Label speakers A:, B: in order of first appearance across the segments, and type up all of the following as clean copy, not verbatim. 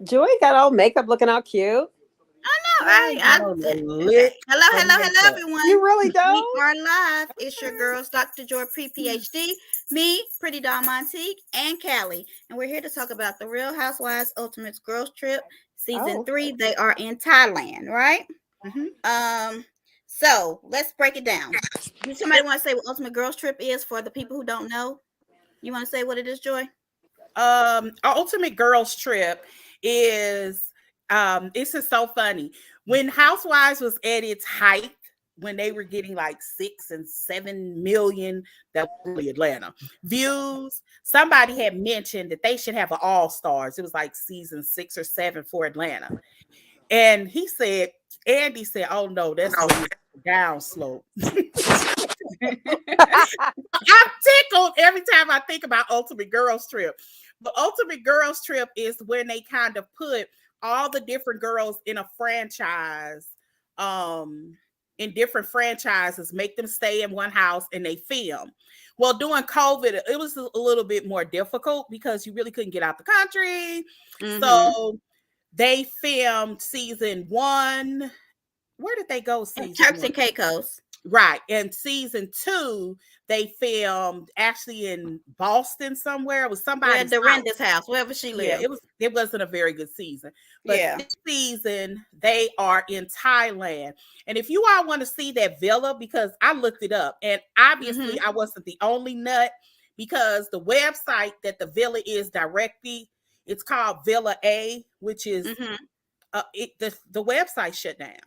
A: Joy got all makeup looking all cute.
B: I know,
C: The
B: okay.
C: lick of
B: Hello,
C: makeup.
A: You
B: everyone.
A: really
B: We
A: don't?
B: are live. It's your girls, Dr. Joy Pre PhD, me, Pretty Doll Montique, and Callie. And we're here to talk about the Real Housewives Ultimate Girls Trip, season
A: Oh,
B: 3. They are in Thailand, right?
C: Mm-hmm.
B: Um, so let's break it down. Do somebody want to say what Ultimate Girls Trip is for the people who don't know? You want to say what it is, Joy?
C: Ultimate Girls Trip is this is so funny. When Housewives was at its height, when they were getting like 6 and 7 million, that was really Atlanta views, somebody had mentioned that they should have an all-stars. It was like season 6 or 7 for Atlanta. And Andy said, oh no, that's when it's down slope. I'm tickled every time I think about Ultimate Girls Trip. The Ultimate Girls Trip is when they kind of put all the different girls in a franchise, in different franchises, make them stay in one house and they film. Well, during COVID, it was a little bit more difficult because you really couldn't get out the country.
B: Mm-hmm.
C: So they filmed season 1. Where did they go? Season
B: Turks
C: 1?
B: and Caicos.
C: Right. And season 2, they filmed actually in Boston somewhere. It was somebody's
B: Dorinda's house, wherever she lived.
C: Yeah, it wasn't a very good season. But
B: Yeah.
C: this season, they are in Thailand. And if you all want to see that villa, because I looked it up, and obviously I wasn't the only nut, because the website that the villa is directly, it's called Villa A, which is the website shut down.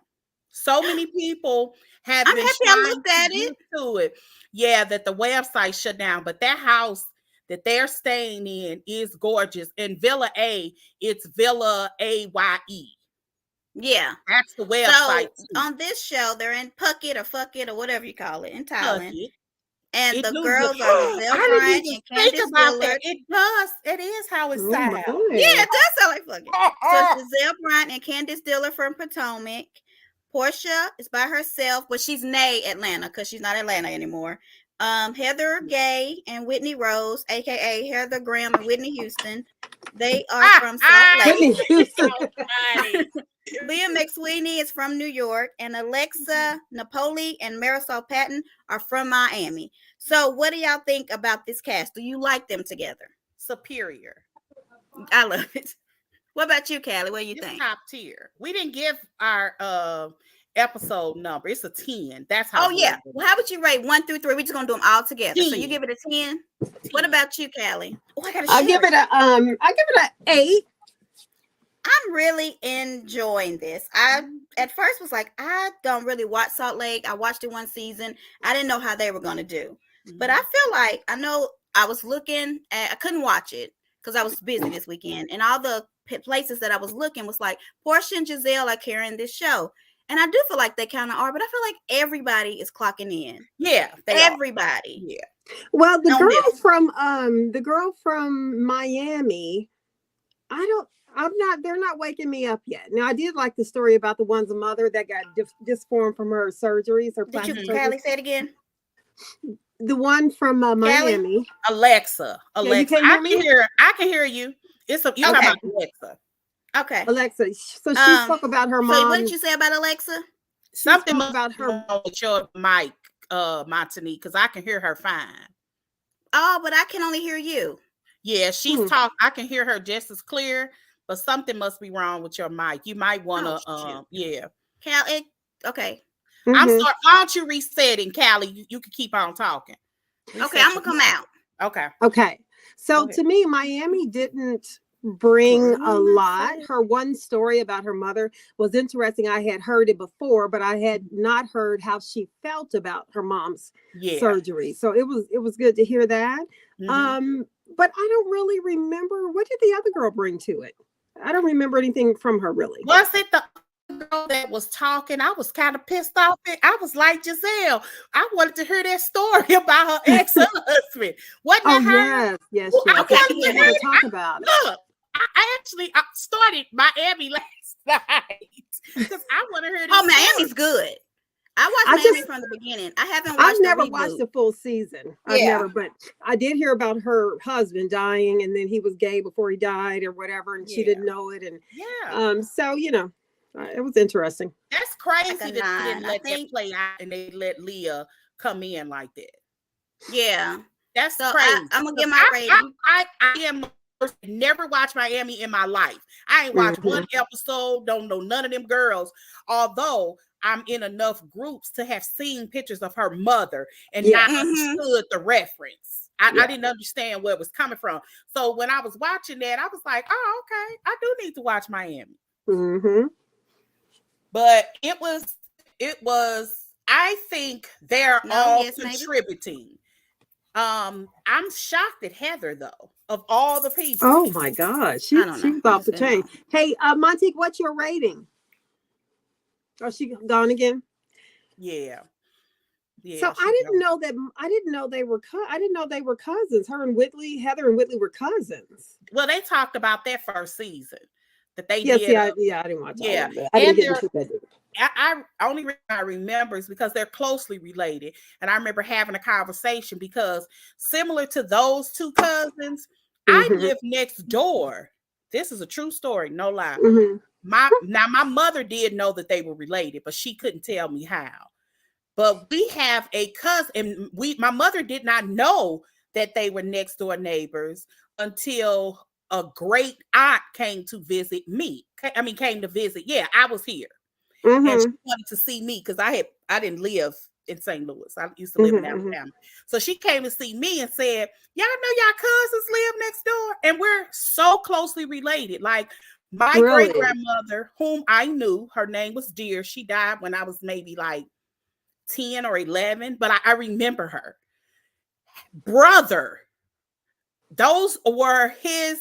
C: So many people have
B: I'm
C: been
B: happy I
C: trying
B: looked at
C: to
B: it.
C: get to it. Yeah, that the website shut down, but that house that they're staying in is gorgeous. And Villa A, it's Villa AYE.
B: Yeah.
C: That's the website.
B: So on this show, they're in Phuket or Fuck It or whatever you call it in Thailand.
C: It.
B: And
C: It
B: the
C: do
B: girls
C: look.
B: are Giselle
C: I didn't
B: Bryant
C: even
B: and
C: think
B: Candace
C: about that.
B: Dillard.
C: It does. It is how it
A: oh
C: sounds.
B: Yeah,
A: my.
B: it does sound like fucking. So Giselle Bryant and Candace Dillard from Potomac. Portia is by herself, but she's nay Atlanta because she's not Atlanta anymore. Heather Gay and Whitney Rose, aka Heather Graham and Whitney Houston. They are from Salt Lake.
A: Whitney Houston.
B: Leah McSweeney is from New York, and Alexa Napoli and Marisol Patton are from Miami. So, what do y'all think about this cast? Do you like them together?
C: Superior.
B: I love it. What about you, Callie? What do you think?
C: Top tier. We didn't give our episode number. It's a 10. That's how.
B: Oh yeah. Well, how would you rate 1 through 3? We're just gonna do them all together.
C: 10.
B: So you give it a 10. What about you, Callie? Oh,
A: I give it a 8.
B: I'm really enjoying this. I at first was like, I don't really watch Salt Lake. I watched it one season. I didn't know how they were gonna do, but I feel like I know. I was looking at. I couldn't watch it because I was busy this weekend, and all the places that I was looking was like Portia and Giselle are carrying this show, and I do feel like they kind of are. But I feel like everybody is clocking in.
C: Yeah,
B: everybody.
C: Yeah.
A: Well, the girl from Miami, they're not waking me up yet. Now, I did like the story about the one's mother that got disformed from her surgeries.
B: Did you, Callie, say it again?
A: The one from Miami.
C: Alexa.
A: Yeah, you can't hear me?
C: I can hear you. You talking about Alexa.
B: Okay.
A: Alexa. So she spoke about her mom.
B: So what did you say about Alexa?
C: Something about her with your mic, Montanique, because I can hear her fine.
B: Oh, but I can only hear you.
C: Yeah, she's talking. I can hear her just as clear, but something must be wrong with your mic. You might want to, yeah.
B: Okay.
C: I'm sorry. Why don't you reset it, Callie? You can keep on talking.
B: Okay, I'm gonna come out.
A: Okay. So to me, Miami didn't bring a lot. Her one story about her mother was interesting. I had heard it before, but I had not heard how she felt about her mom's surgery. So it was good to hear that. But I don't really remember, what did the other girl bring to it? I don't remember anything from her really.
C: Was it the girl that was talking? I was kind of pissed off. I was like, Giselle, I wanted to hear that story about her ex-husband. Wasn't that her?
A: Yes.
C: Well, I wanted
A: to hear her talk about it.
C: Look, I started Miami last night because I want to hear this.
B: Oh, Miami's good. I
A: I
B: watched Miami
A: just
B: from the beginning. I haven't
A: I've
B: watched the
A: never
B: reboot.
A: watched the full season. I've
B: Yeah.
A: never, but I did hear about her husband dying, and then he was gay before he died, or whatever, and she
C: Yeah.
A: didn't know it, and
C: Yeah.
A: so it was interesting.
C: That's crazy
B: Like a
C: that they
B: 9.
C: didn't
B: I
C: let that
B: think.
C: play out and they let Leah come in like that.
B: Yeah.
C: That's
B: So
C: crazy.
B: I'm gonna give my rating.
C: I am never watched Miami in my life. I ain't watched one episode, don't know none of them girls. Although I'm in enough groups to have seen pictures of her mother and
A: Yeah.
C: not understood the reference. I didn't understand where it was coming from. So when I was watching that, I was like, oh, okay, I do need to watch Miami.
A: Mm-hmm.
C: But it was, I think they're all contributing. I'm shocked at Heather though, of all the people.
A: Oh my gosh, she's off the chain. Hey, Montique, what's your rating? Oh, she gone again?
C: Yeah.
A: So I didn't know they were cousins. Heather and Whitley were cousins.
C: Well, they talked about that first season that they
A: did.
C: Yeah,
A: I didn't watch.
C: Yeah,
A: all of that. I didn't get into that.
C: I only reason I remember is because they're closely related, and I remember having a conversation because similar to those two cousins, I live next door. This is a true story, no lie. My mother did know that they were related, but she couldn't tell me how. But we have a cousin, and my mother did not know that they were next door neighbors until a great aunt came to visit me. Came to visit. Yeah, I was here. And she wanted to see me because I didn't live in St. Louis. I used to live in Alabama. So she came to see me and said, y'all know y'all cousins live next door? And we're so closely related. Like my great-grandmother, whom I knew, her name was Dear. She died when I was maybe like 10 or 11, but I remember her. Brother, those were his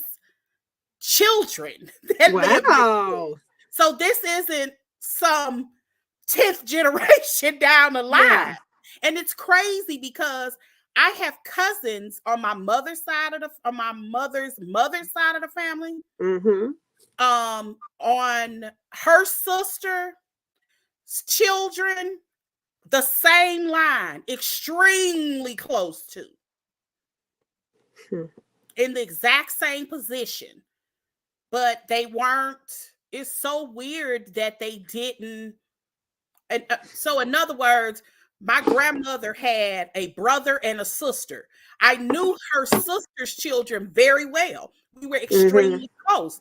C: children that lived
A: wow.
C: So this isn't some 10th generation down the line. Yeah. And it's crazy because I have cousins on my mother's side on my mother's side of the family. On her sister's children, the same line, extremely close to. In the exact same position. But they weren't. It's so weird that they didn't. And so, in other words, my grandmother had a brother and a sister. I knew her sister's children very well. We were extremely close.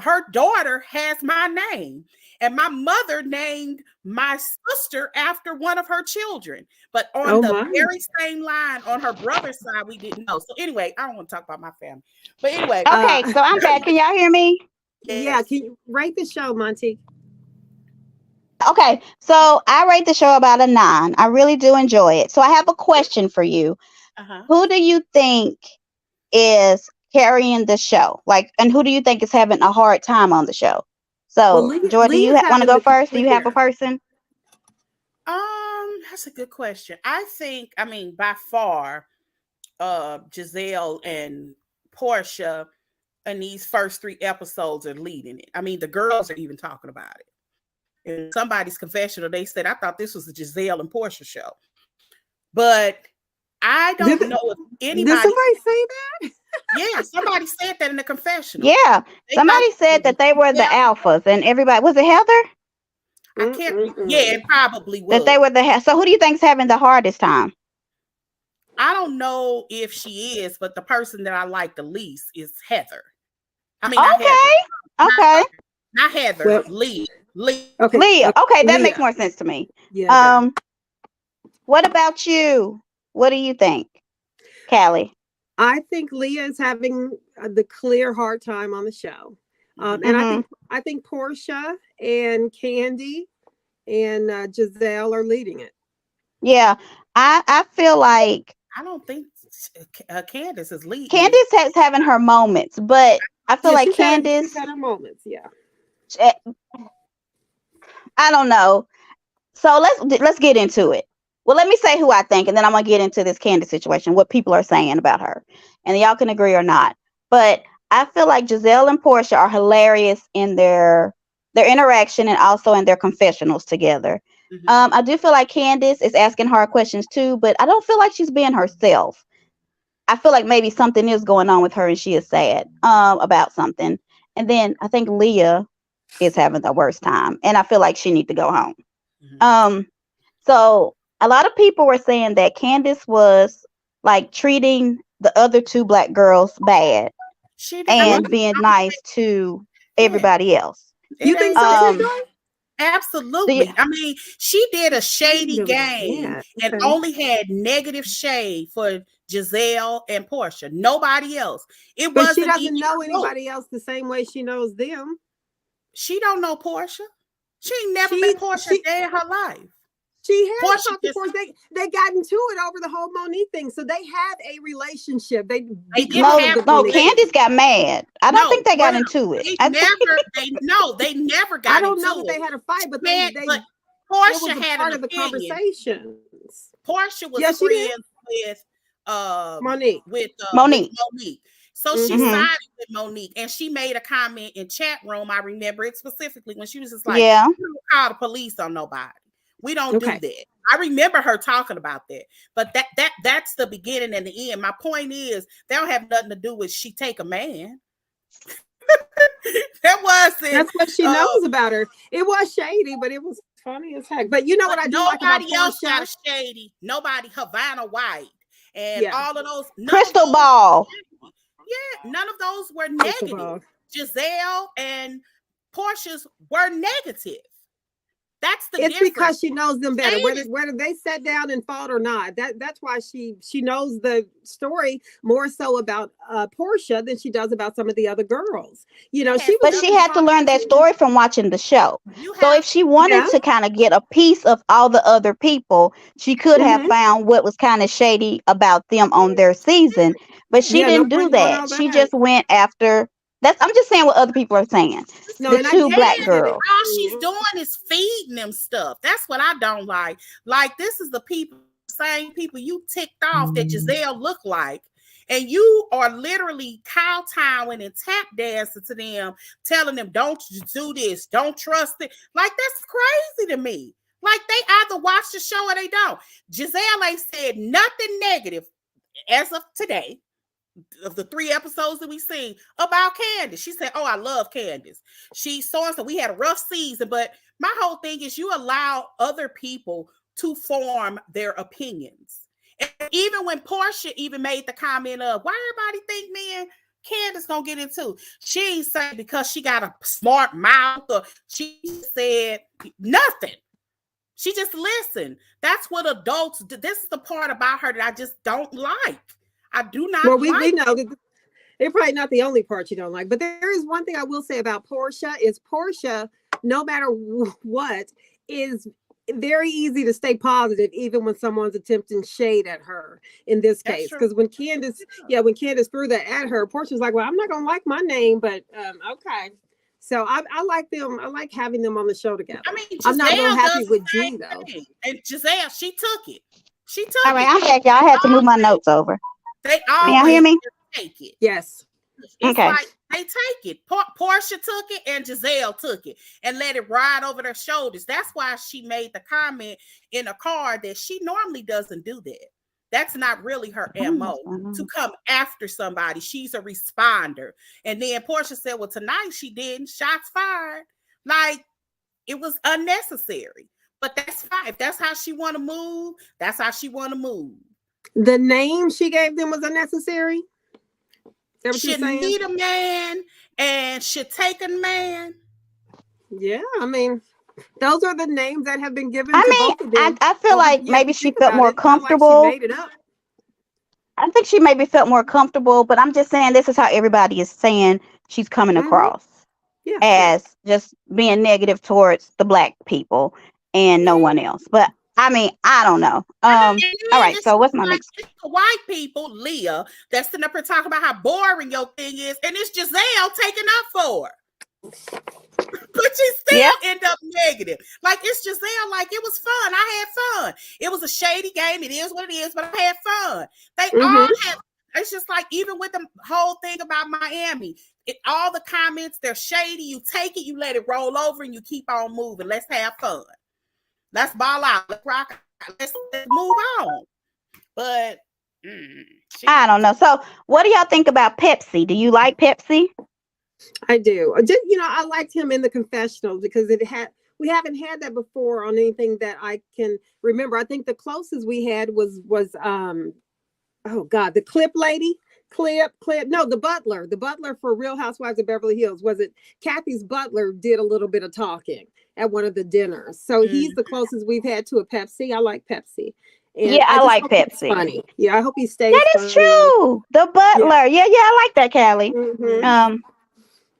C: Her daughter has my name, and my mother named my sister after one of her children. But on the very same line on her brother's side, we didn't know. So anyway, I don't want to talk about my family. But anyway.
D: Okay, so I'm back. Can y'all hear me?
A: Yes. Yeah, can you rate the show, Monty?
D: Okay, so I rate the show about a 9. I really do enjoy it. So I have a question for you. Who do you think is carrying the show? And who do you think is having a hard time on the show? So, Joy, do you want to go first? Do you have a person?
C: That's a good question. I think, by far, Giselle and Portia in these first 3 episodes are leading it. The girls are even talking about it. In somebody's confessional, they said, I thought this was the Giselle and Portia show. But I don't know if anybody...
A: Did somebody say that?
C: Yeah, somebody said that in the confessional.
D: Yeah, somebody said that they were the alphas, and everybody... Was it Heather?
C: I can't... Yeah, it probably was.
D: That they were the... So who do you think is having the hardest time?
C: I don't know if she is, but the person that I like the least is Heather. Not Heather.
A: Well,
C: Leah.
D: Okay. Leah. Okay, that makes more sense to me. Yeah. What about you? What do you think, Callie?
A: I think Leah is having the clear hard time on the show, and I think Portia and Candy and Giselle are leading it.
D: Yeah, I feel like
C: I don't think Candace is leading.
D: Candace is having her moments, but I feel like Candace
A: she's had her moments. Yeah.
D: I don't know. So let's get into it. Well, let me say who I think, and then I'm gonna get into this Candace situation, what people are saying about her, and y'all can agree or not. But I feel like Giselle and Portia are hilarious in their interaction and also in their confessionals together. I do feel like Candace is asking hard questions too, but I don't feel like she's being herself. I feel like maybe something is going on with her and she is sad about something. And then I think Leah is having the worst time, and I feel like she needs to go home. So a lot of people were saying that Candace was like treating the other two black girls bad and being nice to everybody else.
A: You think so, Joy?
C: Absolutely. I mean, she did a shady game and only had negative shade for Giselle and Portia. Nobody else.
A: But she doesn't know anybody else the same way she knows them.
C: She don't know Portia. She ain't never met Portia a day in her life.
A: She has talked to Portia. They got into it over the whole Monique thing, so they had a relationship.
D: Candace got mad. I don't think they got into it.
C: They never got into it.
A: I don't know that they had a fight, but
C: Portia had
A: part of the conversations.
C: Portia was friends with
A: Monique.
D: Monique.
C: So she sided with Monique, and she made a comment in chat room. I remember it specifically when she was just like, "You don't call the police on nobody. We don't do that." I remember her talking about that. But that's the beginning and the end. My point is, they don't have nothing to do with she take a man. That's
A: what she knows about her. It was shady, but it was funny as heck. But you know what I do like about
C: Nobody else got a shady. Nobody, Havana White and all of those.
D: Crystal Ball.
C: Yeah, none of those were negative. Giselle and Portia's were negative. That's the difference.
A: It's because she knows them better. Whether they sat down and fought or not, that's why she knows the story more so about Portia than she does about some of the other girls. You know, she
D: had to learn that story from watching the show. So if she wanted to kind of get a piece of all the other people, she could have found what was kind of shady about them on their season. But she didn't do that. She just went after. I'm just saying what other people are saying. The two black girls.
C: All she's doing is feeding them stuff. That's what I don't like. Like, this is the same people you ticked off that Giselle looked like. And you are literally kowtowing and tap dancing to them, telling them, don't do this, don't trust it. Like, that's crazy to me. Like, they either watch the show or they don't. Giselle ain't said nothing negative as of today, of the 3 episodes that we seen about Candace. She said, "Oh, I love Candace. She so we had a rough season." But my whole thing is, you allow other people to form their opinions. And even when Portia even made the comment of, "Why everybody think me and Candace gonna get into?" She ain't saying because she got a smart mouth, or she said nothing. She just listened. That's what adults do. This is the part about her that I just don't like. I do not.
A: Well, we know that they're probably not the only part you don't like, but there is one thing I will say about Portia is Portia, no matter what, is very easy to stay positive, even when someone's attempting shade at her in this case. Because when Candace threw that at her, Portia's like, "Well, I'm not gonna like my name, but okay." So I like them. I like having them on the show together.
C: I mean,
A: I'm not real happy with G though.
C: And Giselle, she took it.
D: All right, I'm back, y'all. I had to move my notes over.
C: They
D: always y'all hear me?
C: Take it.
A: Yes.
C: It's like they take it. Portia took it and Giselle took it and let it ride over their shoulders. That's why she made the comment in a car that she normally doesn't do that. That's not really her MO to come after somebody. She's a responder. And then Portia said, "Well, tonight she didn't. Shots fired." Like, it was unnecessary. But that's fine. If that's how she want to move, that's how she want to move.
A: The name she gave them was unnecessary.
C: Should need a man and should take a man.
A: Yeah, I mean, those are the names that have been given.
D: I feel like maybe she felt more comfortable.
A: Like she made it up.
D: I think she maybe felt more comfortable, but I'm just saying this is how everybody is saying she's coming across as just being negative towards the black people and no one else. But I mean, I don't know. All right, so what's my next?
C: White people, Leah, that's sitting up here talking about how boring your thing is, and it's Giselle taking up for her. But she still end up negative. Like, it's Giselle, like, it was fun. I had fun. It was a shady game. It is what it is, but I had fun. They all have. It's just like, even with the whole thing about Miami, all the comments, they're shady. You take it, you let it roll over, and you keep on moving. Let's have fun. Let's ball out. Let's rock. Let's move on. But
D: I don't know. So, what do y'all think about Pepsi? Do you like Pepsi?
A: I do. I liked him in the confessionals because we haven't had that before on anything that I can remember. I think the closest we had was oh God, the clip lady. No, the butler for Real Housewives of Beverly Hills. Was it Kathy's butler did a little bit of talking at one of the dinners. So he's the closest we've had to a Pepsi. I like Pepsi. And
D: yeah, I like Pepsi.
A: Funny. Yeah, I hope he stays.
D: That is true. The butler. Yeah, I like that, Callie.
A: Mm-hmm.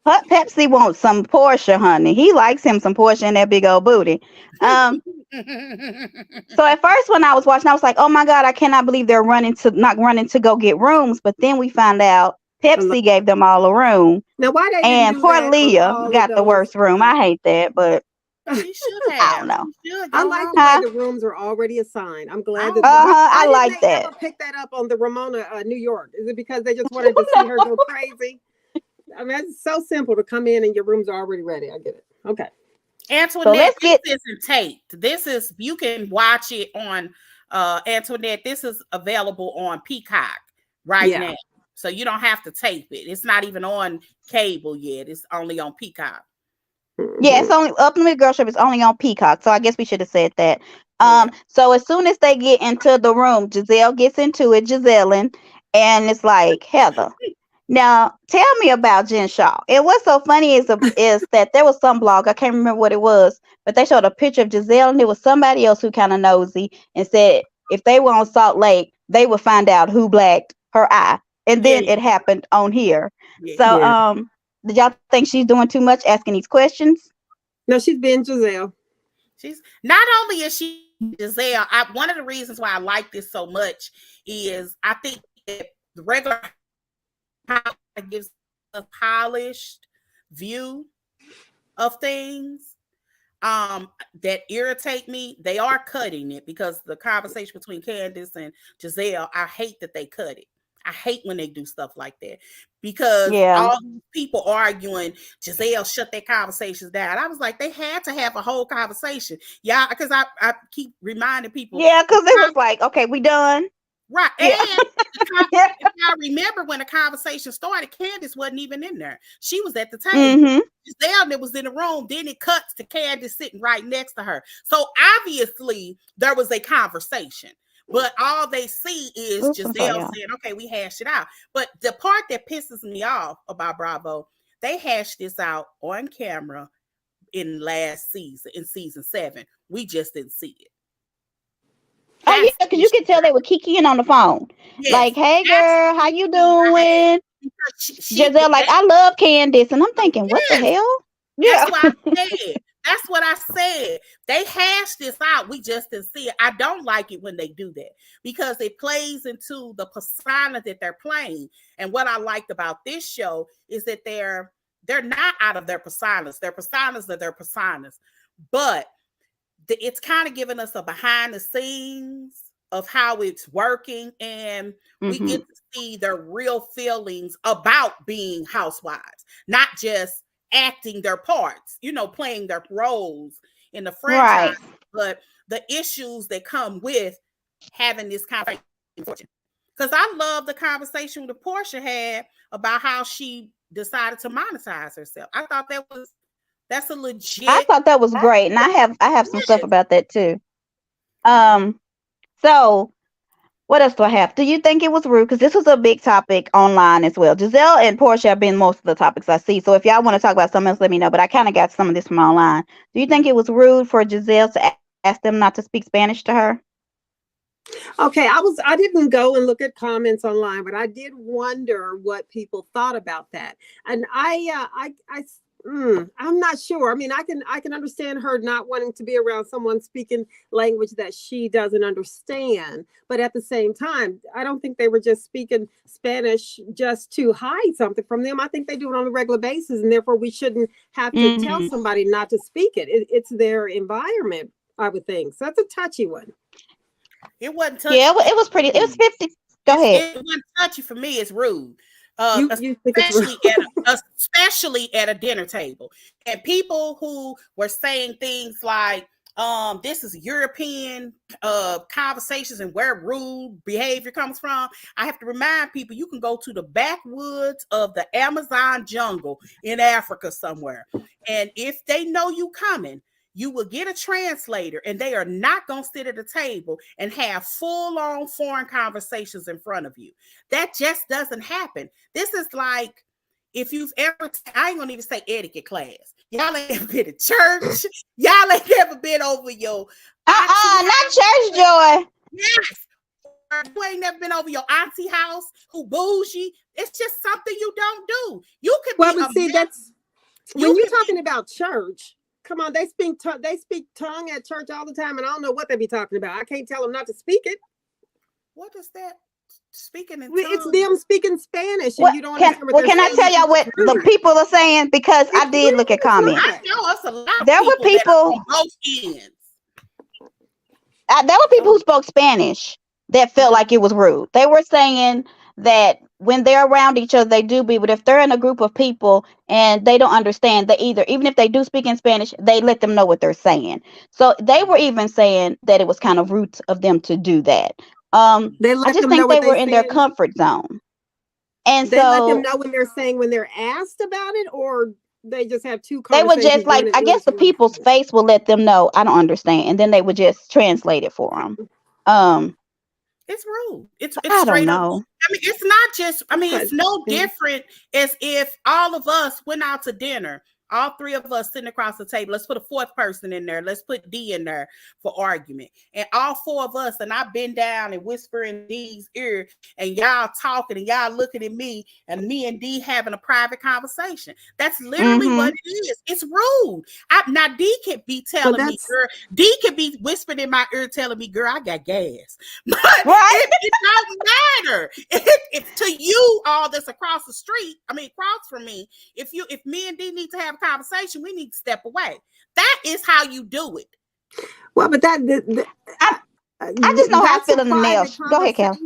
D: Pepsi wants some Portia, honey. He likes him some Portia in that big old booty. So at first when I was watching, I was like, oh my God, I cannot believe they're not running to go get rooms. But then we found out Pepsi gave them all a room.
A: Now why they
D: and poor Leah got the worst room. I hate that, but
C: she should have.
D: I don't know.
A: I like the way the rooms are already assigned. I'm glad that
D: I like that.
A: Ever pick that up on the Ramona New York? Is it because they just wanted to see her go crazy? I mean, it's so simple to come in and your rooms are already ready. I get it. Okay.
C: Antoinette, this isn't taped. You can watch it on Antoinette. This is available on Peacock now. So you don't have to tape it. It's not even on cable yet. It's only on Peacock.
D: Yeah, it's only Ultimate Girl Trip is only on Peacock. So I guess we should have said that. So as soon as they get into the room, Giselle gets into it, Giselleing, and it's like, Heather. Now, tell me about Jen Shaw. And what's so funny is that there was some blog, I can't remember what it was, but they showed a picture of Giselle, and it was somebody else who kind of nosy and said if they were on Salt Lake, they would find out who blacked her eye. And then it happened on here. So, did y'all think she's doing too much asking these questions?
A: No, she's being Giselle.
C: She's not only is she Giselle. One of the reasons why I like this so much is I think the regular gives a polished view of things that irritate me. They are cutting it because the conversation between Candace and Giselle, I hate that they cut it. I hate when they do stuff like that because all these people arguing, Giselle shut their conversations down. I was like, they had to have a whole conversation. Yeah, because I keep reminding people.
D: Yeah, because it was like, okay, we done.
C: Right. And if I remember when the conversation started, Candace wasn't even in there. She was at the table. Giselle that was in the room. Then it cuts to Candace sitting right next to her. So obviously there was a conversation. But all they see is Giselle saying, okay, we hashed it out. But the part that pisses me off about Bravo, they hashed this out on camera in last season, in season 7. We just didn't see it.
D: Oh, yeah, because you can tell they were kikiing on the phone. Yes, like, hey, girl, how you doing? Giselle, like, I love Candace. And I'm thinking, what the hell?
C: Yeah. That's what I said. They hashed this out. We just didn't see it. I don't like it when they do that because it plays into the persona that they're playing. And what I liked about this show is that they're not out of their personas. Their personas are their personas. But it's kind of giving us a behind the scenes of how it's working. And we get to see their real feelings about being housewives, not just acting their parts, playing their roles in the franchise, but the issues that come with having this conversation. Because I love the conversation that Portia had about how she decided to monetize herself. I thought that's a legit.
D: I thought that was great, and I have some stuff about that too. So what else do I have? Do you think it was rude? Because this was a big topic online as well. Giselle and Portia have been most of the topics I see. So if y'all want to talk about something else, let me know. But I kind of got some of this from online. Do you think it was rude for Giselle to ask them not to speak Spanish to her?
A: Okay, I didn't go and look at comments online, but I did wonder what people thought about that. And I'm not sure. I mean, I can understand her not wanting to be around someone speaking language that she doesn't understand. But at the same time, I don't think they were just speaking Spanish just to hide something from them. I think they do it on a regular basis, and therefore we shouldn't have to tell somebody not to speak it. It's their environment, I would think. So that's a touchy one.
C: It wasn't touchy.
D: Yeah, it was pretty. It was 50. Go ahead.
C: It wasn't touchy for me. It's rude. Especially at a dinner table. And people who were saying things like, this is European conversations and where rude behavior comes from. I have to remind people you can go to the backwoods of the Amazon jungle in Africa somewhere. And if they know you coming, you will get a translator, and they are not going to sit at a table and have full-on foreign conversations in front of you. That just doesn't happen. This is like, if you've ever, I ain't gonna even say etiquette class. Y'all ain't ever been to church. Y'all ain't never been over your
D: not church, Joy.
C: Yes. You ain't never been over your auntie house who bougie. It's just something you don't do. You could
A: well,
C: be
A: but see, that's when you're talking about church. Come on, they speak tongue at church all the time, and I don't know what they be talking about. I can't tell them not to speak it.
C: What is that? Speaking in tongues?
A: It's them speaking Spanish, and
D: What,
A: you don't understand what they're
D: can
A: saying.
D: I tell y'all what the people are saying? Because I did look at comments.
C: I know us a lot of
D: There were people
C: on both ends.
D: There were people who spoke Spanish that felt like it was rude. They were saying that when they're around each other, they do be, but if they're in a group of people and they don't understand, they even if they do speak in Spanish, they let them know what they're saying. So they were even saying that it was kind of rude of them to do that. I just think they were in their comfort zone. And
A: they let them know when they're saying, when they're asked about it, or they just have two conversations.
D: They would just like, I guess the people's face will let them know, I don't understand. And then they would just translate it for them.
C: It's rude. It's
D: I
C: straight
D: don't
C: up.
D: know.
C: I mean, it's not just, I mean, it's no different as if all of us went out to dinner, all three of us sitting across the table. Let's put a fourth person in there. Let's put D in there for argument. And all four of us, and I bend down and whisper in D's ear, and y'all talking and y'all looking at me, and me and D having a private conversation. That's literally what it is. It's rude. Now D can be telling me, girl, D can be whispering in my ear telling me, girl, I got gas. But it don't matter. If to you all that's across the street, I mean across from me, if me and D need to have a conversation, we need to step away. That is how you do it.
A: Well, but I
D: just know how I feel in the nails. Go ahead, Cal.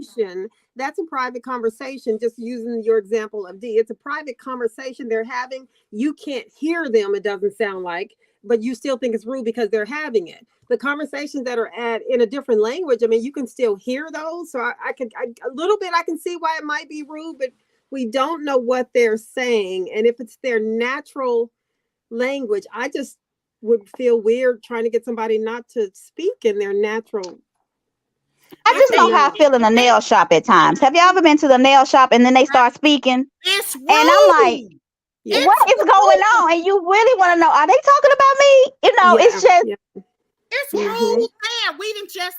A: That's a private conversation. Just using your example of D, it's a private conversation they're having. You can't hear them. It doesn't sound like, but you still think it's rude because they're having it. The conversations that are in a different language, I mean, you can still hear those. So I can see why it might be rude, but we don't know what they're saying. And if it's their natural language, I just would feel weird trying to get somebody not to speak in their natural.
D: I just know how I feel in a nail shop at times. Have y'all ever been to the nail shop and then they start speaking?
C: It's rude.
D: And I'm like, what is going on? And you really want to know, are they talking about me? You know, it's just
C: it's rude. Man,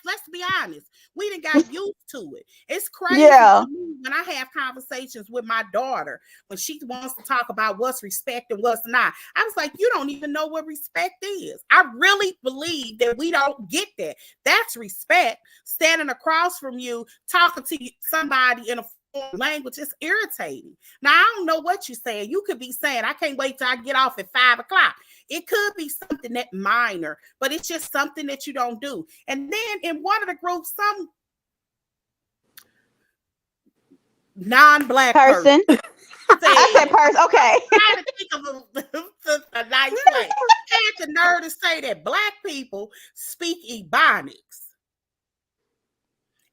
C: let's be honest, we done got used to it. It's crazy to me when I have conversations with my daughter when she wants to talk about what's respect and what's not. I was like, you don't even know what respect is. I really believe that we don't get that. That's respect. Standing across from you, talking to somebody in a language is irritating. Now, I don't know what you're saying. You could be saying, I can't wait till I get off at 5 o'clock. It could be something that minor, but it's just something that you don't do. And then in one of the groups, some non-black person.
D: I said person. Okay.
C: Trying to think of a nice way. Had the nerve to say that black people speak Ebonics.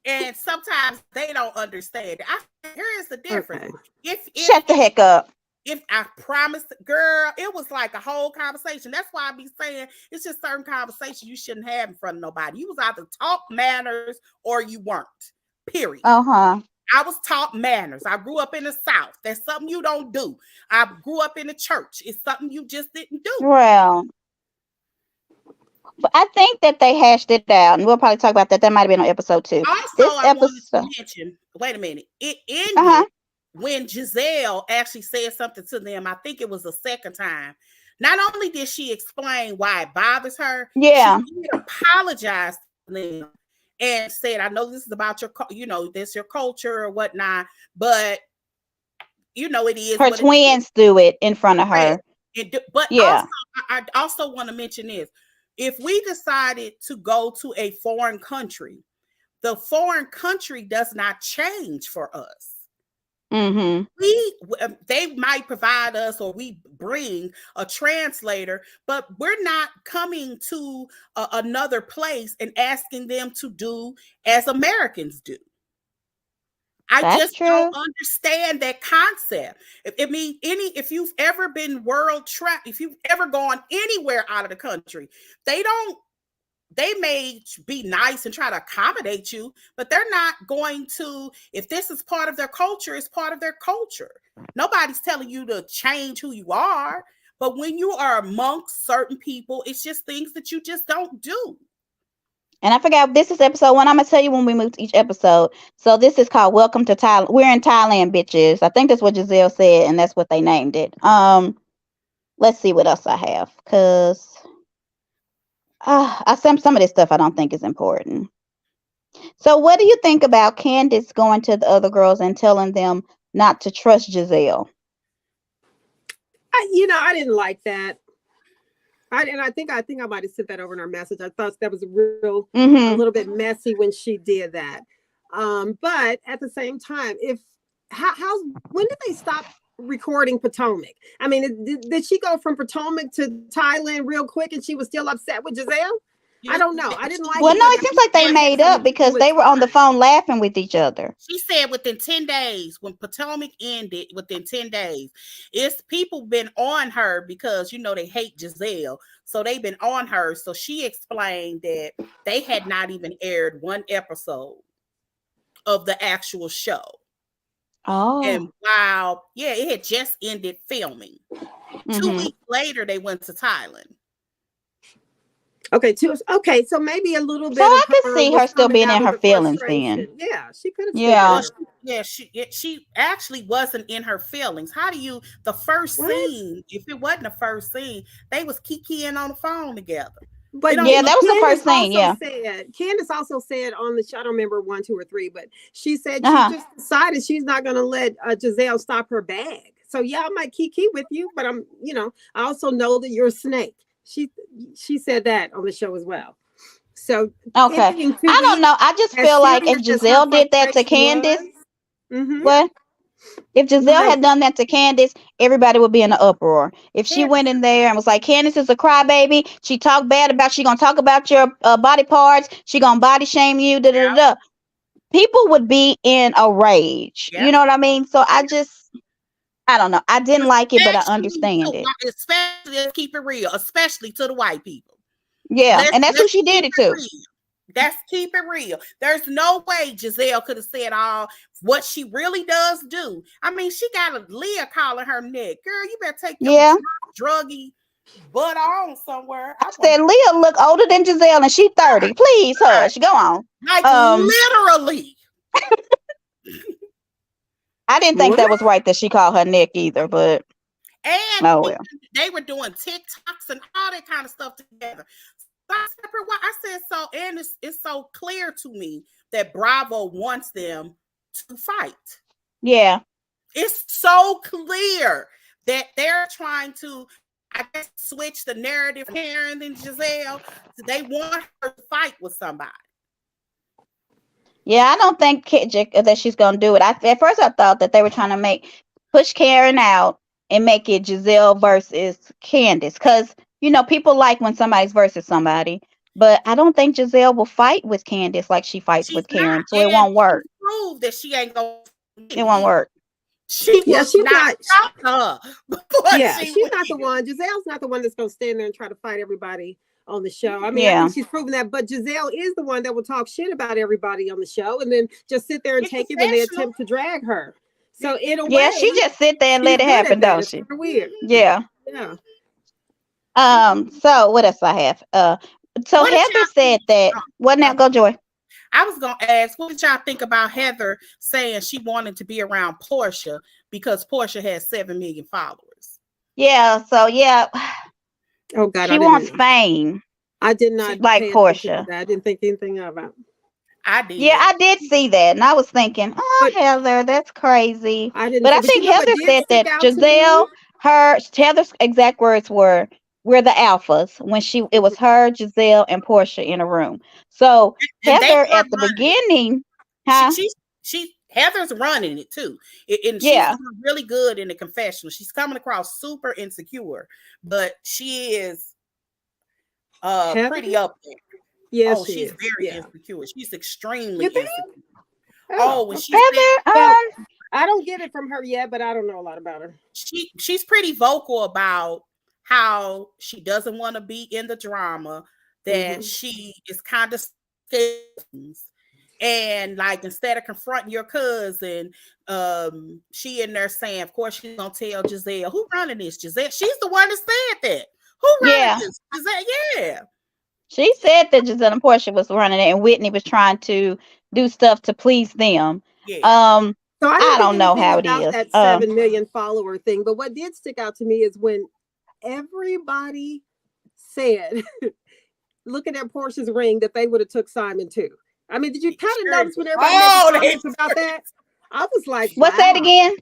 C: And sometimes they don't understand it. Here is the difference. If
D: shut the heck up.
C: If I promised, girl, it was like a whole conversation. That's why I be saying it's just certain conversations you shouldn't have in front of nobody. You was either taught manners or you weren't. Period. I was taught manners. I grew up in the South. That's something you don't do. I grew up in the church. It's something you just didn't do.
D: Well, but I think that they hashed it out, and we'll probably talk about that. That might have been on episode 2.
C: Also, I wanted to mention, wait a minute. It ended when Giselle actually said something to them. I think it was the second time. Not only did she explain why it bothers her, she did apologize to them and said, I know this is about your, this your culture or whatnot, but it is.
D: Her twins do it in front of her.
C: But also, I also want to mention this. If we decided to go to a foreign country, the foreign country does not change for us.
D: Mm-hmm.
C: They might provide us, or we bring a translator, but we're not coming to another place and asking them to do as Americans do.
D: That's
C: just
D: true.
C: don't understand that concept. If you've ever been if you've ever gone anywhere out of the country, they may be nice and try to accommodate you, but they're not going to. If this is part of their culture, it's part of their culture. Nobody's telling you to change who you are, but when you are amongst certain people, it's just things that you just don't do.
D: And I forgot, this is episode 1. I'm going to tell you when we move to each episode. So this is called Welcome to Thailand. We're in Thailand, bitches. I think that's what Giselle said, and that's what they named it. Let's see what else I have, because some of this stuff I don't think is important. So what do you think about Candace going to the other girls and telling them not to trust Giselle?
A: I didn't like that. I think I might have sent that over in our message. I thought that was a little bit messy when she did that. But at the same time, when did they stop recording Potomac? I mean, did she go from Potomac to Thailand real quick and she was still upset with Giselle? I don't know. I didn't like
D: it. Well, no, it seems like they made up because they were on the phone laughing with each other.
C: She said within 10 days, when Potomac ended, within 10 days, it's people been on her because, they hate Giselle. So they've been on her. So she explained that they had not even aired one episode of the actual show.
D: Oh.
C: And it had just ended filming. 2 weeks later, they went to Thailand.
A: Okay, so maybe a little bit.
D: So I could see her still being in her feelings then.
A: Yeah, she could have.
C: Yeah, she actually wasn't in her feelings. How do you, the first scene, if it wasn't the first scene, they was kikiing on the phone together.
A: But
D: that was the first scene, yeah.
A: Candace also said on the show, I don't remember 1, 2, or 3, but she said she just decided she's not going to let Giselle stop her bag. So yeah, I might kiki with you, but I also know that you're a snake. She said that on the show as well. So
D: okay, I don't know. I just feel like if Giselle did that to Candace, what? If Giselle had done that to Candace, everybody would be in an uproar. If she went in there and was like, Candace is a crybaby, she talked bad about, she gonna talk about your body parts, she gonna body shame you, people would be in a rage. Yeah. You know what I mean? So I don't know. I didn't like it, but I understand it.
C: Especially, let's keep it real, especially to the white people.
D: Yeah, and that's who she did it to.
C: Let's keep it real. There's no way Giselle could have said all what she really does do. I mean, she got a Leah calling her neck. Girl, you better take your druggy butt on somewhere.
D: I said Leah look older than Giselle and she 30. Please hush. Go on.
C: Like literally.
D: I didn't think that was right that she called her neck either, but
C: they were doing TikToks and all that kind of stuff together. I said so, and it's so clear to me that Bravo wants them to fight. Yeah. It's so clear that they're trying to, I guess, switch the narrative Karen and Giselle. They want her to fight with somebody.
D: Yeah, I don't think that she's going to do it. At first, I thought that they were trying to push Karen out and make it Giselle versus Candace. Because, people like when somebody's versus somebody. But I don't think Giselle will fight with Candace like she fights with Karen. So it won't work.
C: Prove that she ain't going to.
D: It won't work.
A: She's not
B: the
A: one. Giselle's not the one that's going to stand there and try to fight everybody on the show. I mean, I think she's proven that, but Giselle is the one that will talk shit about everybody on the show and then just sit there and take it when they attempt to drag her. So in a way,
D: she just sit there and let it happen, don't she?
A: It's weird.
D: Yeah.
A: Yeah.
D: So what else I have? So Heather said that. What now? Go, Joy.
C: I was gonna ask, what did y'all think about Heather saying she wanted to be around Portia because Portia has 7 million followers?
D: Yeah. So
A: oh God,
D: she wants fame.
A: I did not
D: like Portia.
A: I didn't think anything about.
C: I did.
D: Yeah, I did see that, and I was thinking, Heather, that's crazy. I think Heather said that Giselle, Heather's exact words were, "We're the alphas." When it was her, Giselle, and Portia in a room. So and Heather at the beginning,
C: Heather's running it too. And she's
D: Yeah.
C: doing really good in the confessional. She's coming across super insecure, but she is
A: Heather?
C: pretty up there.
A: Yes,
C: Oh,
A: she
C: she's
A: is.
C: very
A: Yeah.
C: insecure. She's extremely
A: You think?
C: insecure.
A: Oh,
C: when
A: okay.
C: she said
A: Well, I don't get it from her yet, but I don't know a lot about her.
C: she's pretty vocal about how she doesn't want to be in the drama, that she is kind of scared. And like, instead of confronting your cousin, she in there saying, of course she's gonna tell Giselle. Who running this? Giselle. She's the one that said that. Who running this? Giselle. Yeah.
D: She said that Giselle and Portia was running it, and Whitney was trying to do stuff to please them.
C: Yeah.
A: So
D: I don't know how it
A: about
D: is.
A: that 7 million follower thing, but what did stick out to me is when everybody said, looking at Portia's ring, that they would have took Simon too. I mean, did you kind of notice when everybody made comments about that? I was like,
D: what's that again?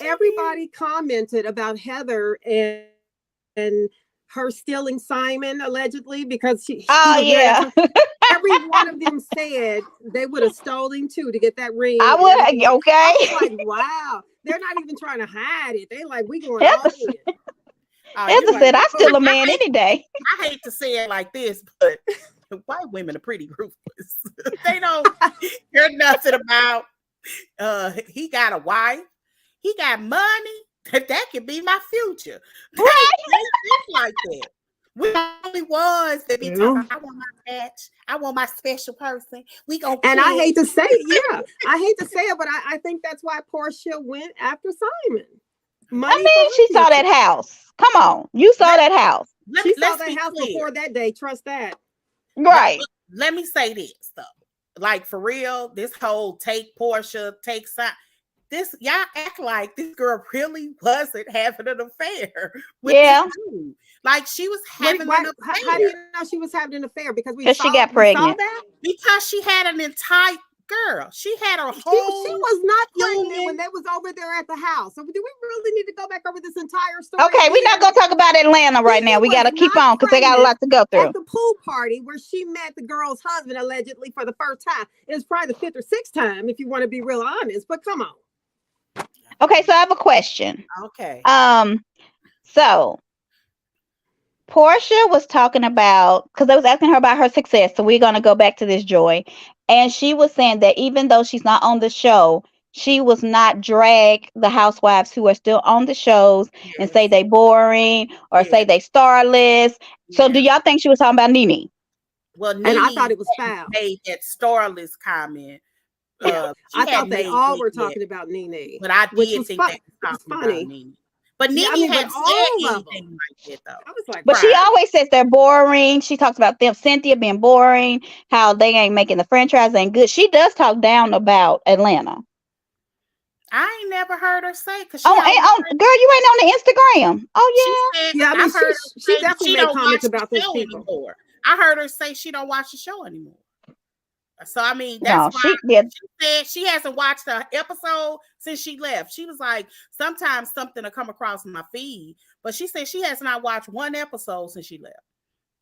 A: Everybody commented about Heather and her stealing Simon allegedly because she
D: yeah.
A: Every one of them said they would have stolen too to get that ring.
D: I would. Okay.
A: I was like, wow, they're not even trying to hide it. They like, we going all in.
D: Heather said, I steal a man any day.
C: I hate to say it like this, but white women are pretty ruthless. They don't care nothing about he got a wife, he got money. That could be my future.
D: Right.
C: They like that. We're the only ones that be talking, I want my match, I want my special person. We gonna
A: and I hate to say it, I hate to say it, but I think that's why Portia went after Simon.
D: I mean, she saw that house. Come on. You saw that house.
A: She saw that house before that day. Trust that.
D: Right.
C: Let me say this though. Like, for real, this whole take Portia, take Simon. This, y'all act like this girl really wasn't having an affair with this dude. Like, she was having an affair.
A: How do you know she was having an affair? Because
D: she got pregnant.
C: Because she had an entire girl. She had a whole.
A: She was not pregnant when they was over there at the house. So do we really need to go back over this entire story?
D: Okay, we're not gonna talk about Atlanta right now. We got to keep on because they got a lot to go through.
A: At the pool party where she met the girl's husband allegedly for the first time. It was probably the 5th or 6th time, if you want to be real honest. But come on.
D: Okay, so I have a question.
C: Okay.
D: So Portia was talking about, because I was asking her about her success. So we're gonna go back to this, Joy. And she was saying that even though she's not on the show, she was not drag the housewives who are still on the shows and say they boring or say they starless. So do y'all think she was talking about Nene?
C: Well, Nene,
A: and I thought it was foul.
C: Made that starless comment.
A: I thought they all were talking about Nene,
C: but I did think that was funny. About Nene. But Nene had said anything like that though.
A: I was like,
D: but she always says they're boring. She talks about them, Cynthia being boring, how they ain't making the franchise ain't good. She does talk down about Atlanta.
C: I ain't never heard her say because
D: girl, you ain't on the Instagram. Oh
C: yeah,
A: yeah. I mean, she definitely made comments about those people.
C: Anymore. I heard her say she don't watch the show anymore. So I mean, that's why she said she hasn't watched an episode since she left. She was like, sometimes something will come across my feed, but she said she has not watched one episode since she left.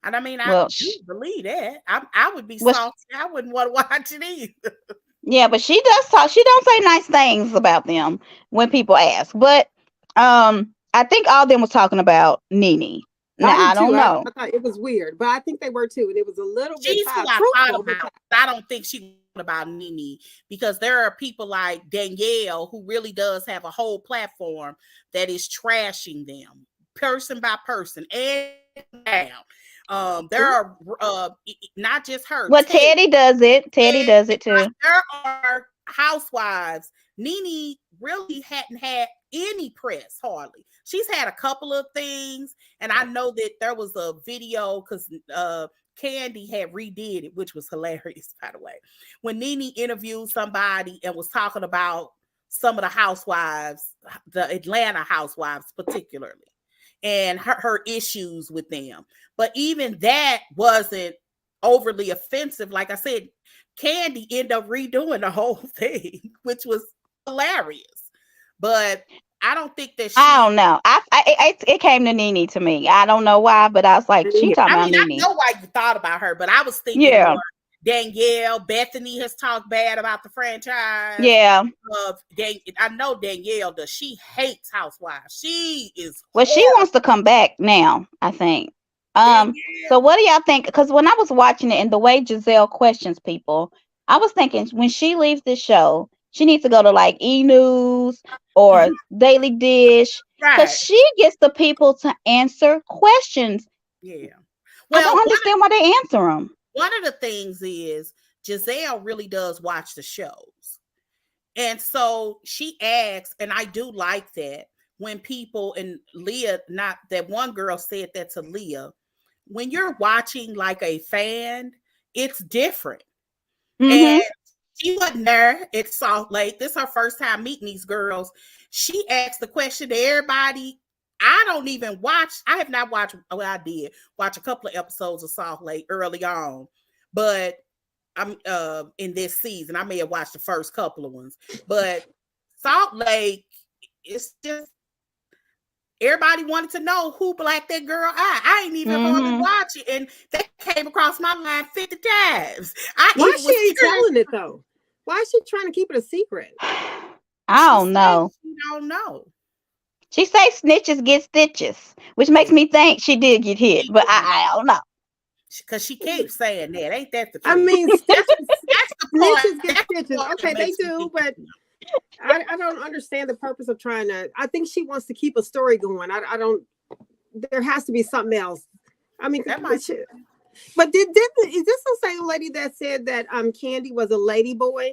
C: And I mean, I do believe that. I would be salty. I wouldn't want to watch it either.
D: Yeah, but she does talk. She don't say nice things about them when people ask. But I think all of them was talking about Nene. Now, I don't know.
A: I thought it was weird, but I think they were too, and it was a little bit.
C: I don't think she about Nene because there are people like Danielle who really does have a whole platform that is trashing them person by person and down. There are not just her.
D: Well, Teddy does it. Teddy does it too.
C: There are housewives. Nene really hadn't had any press hardly. She's had a couple of things, and I know that there was a video because Candy had redid it, which was hilarious, by the way. When Nene interviewed somebody and was talking about some of the housewives, the Atlanta housewives particularly, and her issues with them. But even that wasn't overly offensive. Like I said, Candy ended up redoing the whole thing, which was hilarious. But I don't think that
D: I don't know. It came to Nene to me. I don't know why, but I was like, she talking about Nene.
C: I know why you thought about her, but I was thinking more Danielle, Bethany has talked bad about the franchise.
D: Yeah.
C: I know Danielle does. She hates Housewives. She is
D: Well, she
C: horrible.
D: wants to come back now, I think.
C: Danielle.
D: So what do y'all think? Because when I was watching it and the way Giselle questions people, I was thinking when she leaves this show, she needs to go to like E! News or Daily Dish, because
C: Right.
D: she gets the people to answer questions.
C: Yeah.
D: I don't understand why they answer them.
C: One of the things is Giselle really does watch the shows. And so she asks, and I do like that when people, and Leah, not that one girl said that to Leah, when you're watching like a fan, it's different. And she wasn't there at Salt Lake. This is her first time meeting these girls. She asked the question to everybody. I don't even watch. I have not watched. Well, I did watch a couple of episodes of Salt Lake early on, but I'm in this season. I may have watched the first couple of ones, but Salt Lake, it's just everybody wanted to know who blacked that girl out. I ain't even going to watch it, and they came across my line 50 times.
A: Why is she telling it though? Why is she trying to keep it a secret?
D: I don't know.
C: She don't know.
D: She say snitches get stitches, which makes me think she did get hit, but I don't know.
C: Because she keeps saying that. Ain't that the truth?
A: I mean,
C: that's the
A: snitches get stitches. Okay, they do, but I don't understand the purpose of trying to. I think she wants to keep a story going. I don't. There has to be something else. I mean, but is this the same lady that said that Candy was a lady boy?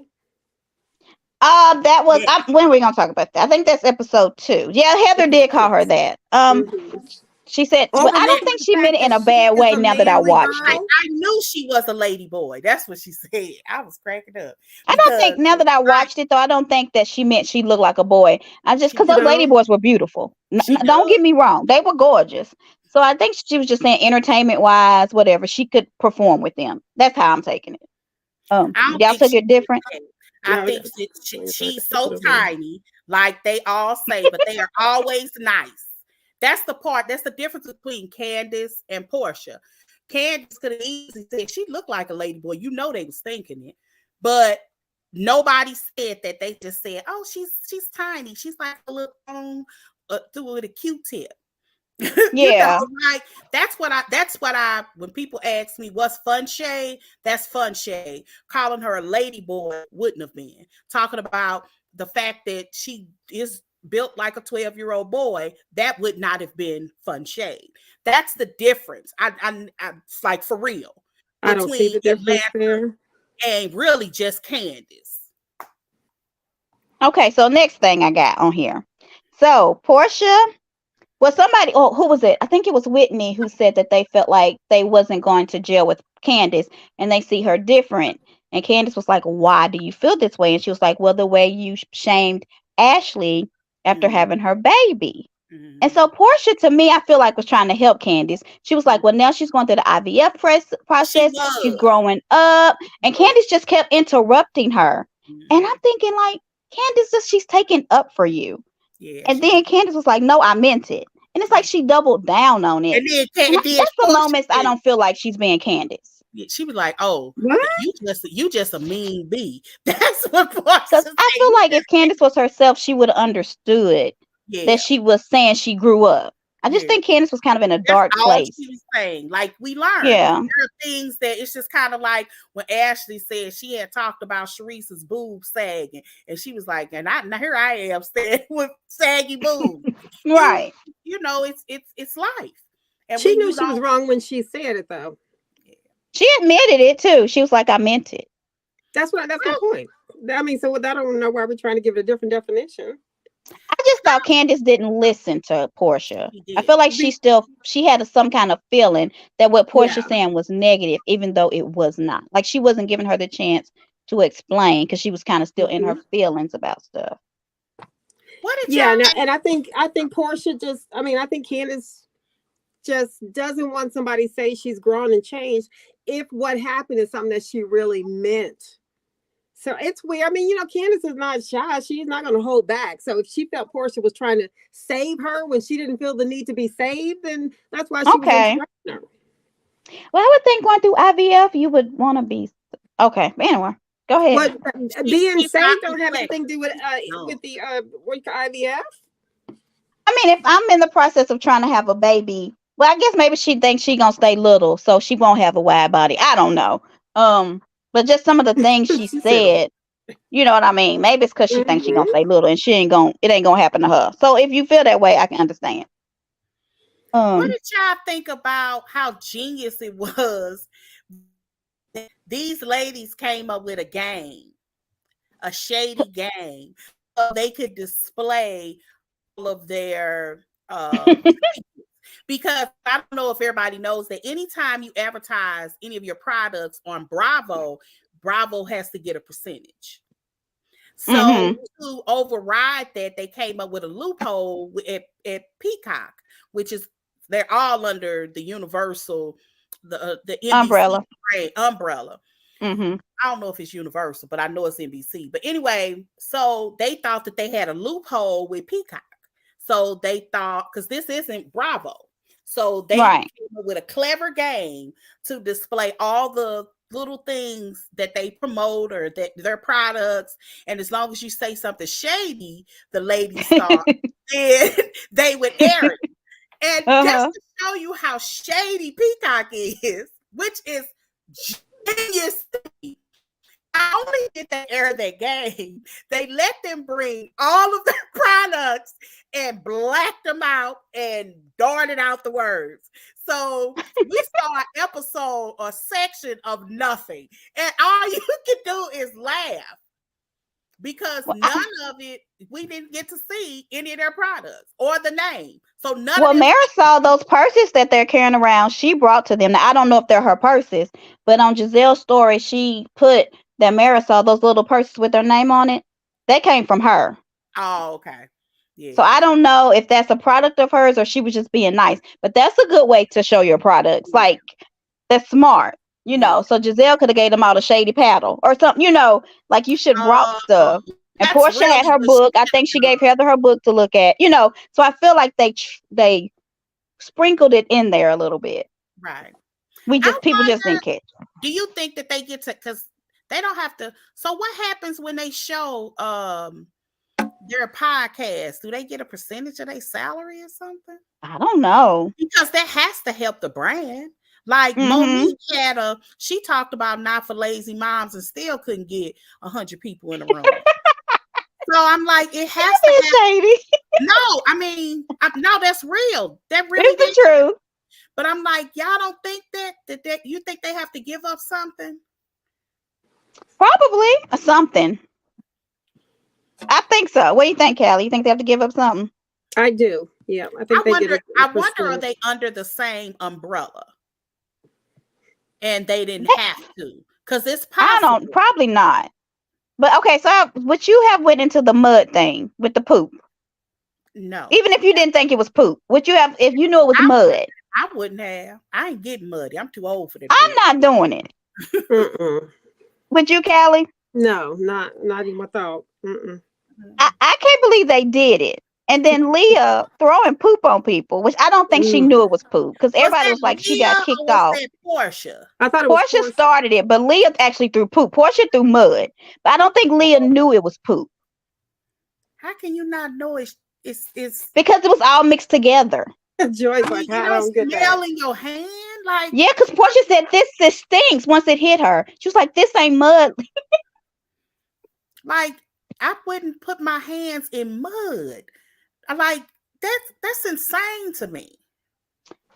D: That was when are we gonna talk about that? I think that's episode 2. Yeah, Heather did call her that. She said, well, I don't think she meant it in a bad way now that I watched it.
C: I knew she was a lady boy. That's what she said. I was cracking up.
D: I don't think now that I watched it, though, I don't think that she meant she looked like a boy. I just, because those lady boys were beautiful. Don't get me wrong. They were gorgeous. So I think she was just saying entertainment wise, whatever, she could perform with them. That's how I'm taking it. Y'all took it different?
C: I think she's so tiny, like they all say, but they are always nice. That's the part. That's the difference between Candace and Portia. Candace could have easily said she looked like a lady boy. You know they was thinking it, but nobody said that. They just said, "Oh, she's tiny. She's like a little through with a Q-tip."
D: Yeah,
C: like that's what I. When people ask me what's fun shade, that's fun shade. Calling her a lady boy wouldn't have been. Talking about the fact that she is built like a 12-year-old boy, that would not have been fun shade. That's the difference. I like for real.
A: I don't see the difference there.
C: And really just Candace.
D: Okay, so next thing I got on here. So Portia, well, somebody, who was it? I think it was Whitney who said that they felt like they wasn't going to jail with Candace and they see her different. And Candace was like, why do you feel this way? And she was like, well, the way you shamed Ashley after having her baby. And so Portia, to me, I feel like was trying to help Candace. She was like, well, now she's going through the IVF process. She's growing up. And Candace just kept interrupting her. And I'm thinking like, Candace, she's taking up for you. Yeah, and then Candace was like, no, I meant it. And it's like she doubled down on it. And that's the moments I don't feel like she's being Candace.
C: She was like, "Oh, you just a mean bee." That's what Portia.
D: I feel like if Candace was herself, she would have understood that she was saying she grew up. I just think Candace was kind of in a dark place.
C: She was saying, like we learned,
D: there
C: are things that it's just kind of like when Ashley said she had talked about Sharice's boobs sagging, and she was like, "And here I am standing with saggy boobs."
D: Right?
C: You know, it's life. And
A: she knew she was wrong when she said it, though.
D: She admitted it too. She was like, "I meant it."
A: That's my point. I mean, so I don't know why we're trying to give it a different definition.
D: I just thought Candace didn't listen to Portia. I feel like she had some kind of feeling that what Portia saying was negative, even though it was not. Like she wasn't giving her the chance to explain because she was kind of still in her feelings about stuff.
A: And I think Portia I think Candace just doesn't want somebody to say she's grown and changed if what happened is something that she really meant. So it's weird. I mean, Candace is not shy. She's not going to hold back. So if she felt Portia was trying to save her when she didn't feel the need to be saved, then that's why she was interrupting her.
D: Well, I would think going through IVF, you would want to be Okay, but anyway, go ahead.
A: But being
C: It's
A: safe
C: not
A: don't have
C: reflect-
A: anything to do with
C: No.
A: the what IVF.
D: I mean, if I'm in the process of trying to have a baby, well, I guess maybe she thinks she gonna stay little, so she won't have a wide body. I don't know. But just some of the things she
A: She said,
D: said, you know what I mean? Maybe it's because she thinks she
A: Mhm.
D: gonna stay little and it ain't gonna happen to her. So if you feel that way, I can understand.
C: What did y'all think about how genius it was? These ladies came up with a game, a shady game, so they could display all of their because I don't know if everybody knows that anytime you advertise any of your products on Bravo, Bravo has to get a percentage. So to override that, they came up with a loophole at Peacock, which is they're all under the Universal, the NBC
D: Umbrella.
C: umbrella.
D: Mm-hmm.
C: I don't know if it's Universal, but I know it's NBC. But anyway, so they thought that they had a loophole with Peacock. So they thought, because this isn't Bravo. So they came up with a clever game to display all the little things that they promote or that their products. And as long as you say something shady, the ladies thought then they would air it. And just to show you how shady Peacock is, which is genius. Not only did they air that game, they let them bring all of their products and blacked them out and darted out the words. So we saw an episode or section of nothing. And all you can do is laugh. Because none of it, we didn't get to see any of their products or the name. So none of them.
D: Mara saw those purses that they're carrying around. She brought to them. Now, I don't know if they're her purses, but on Giselle's story, she put that Mara saw those little purses with their name on it. They came from her.
C: Oh, okay. Yeah.
D: So I don't know if that's a product of hers or she was just being nice. But that's a good way to show your products. Like, that's smart. You know, so Giselle could have gave them all a shady paddle or something, you know, like you should brought stuff. And Portia had her book. I think she gave Heather her book to look at, you know. So I feel like they sprinkled it in there a little bit.
C: Right.
D: People just didn't catch.
C: Do you think that they get to, because they don't have to, so what happens when they show their podcast? Do they get a percentage of their salary or something?
D: I don't know.
C: Because that has to help the brand. Like Monique she talked about Not for Lazy Moms and still couldn't get 100 people in the room. So I'm like, it has to be
D: shady.
C: No, I mean, no, that's real. That really
D: is the truth.
C: But I'm like, y'all don't think that you think they have to give up something?
D: Probably something. I think so. What do you think, Callie? You think they have to give up something?
A: I do. Yeah, I think
C: I wonder, are they under the same umbrella? And they didn't have to, because it's possible.
D: Probably not. But okay, so would you have went into the mud thing with the poop?
C: No.
D: Even if you didn't think it was poop, would you have if you knew it was mud?
C: I wouldn't have. I ain't getting muddy. I'm too old for that.
D: I'm not doing it. Would you, Callie?
A: No, not even my thought.
D: I can't believe they did it. And then Leah throwing poop on people, which I don't think she knew it was poop because everybody was like, she got kicked off.
C: Portia.
A: I thought it was
D: Portia started it, but Leah actually threw poop. Portia threw mud, but I don't think Leah knew it was poop.
C: How can you not know it's
D: because it was all mixed together.
A: Joy's like, I don't get that.
C: Smell in your hand, like
D: yeah, because Portia said this stinks once it hit her. She was like, this ain't mud.
C: Like I wouldn't put my hands in mud. Like that's insane to me.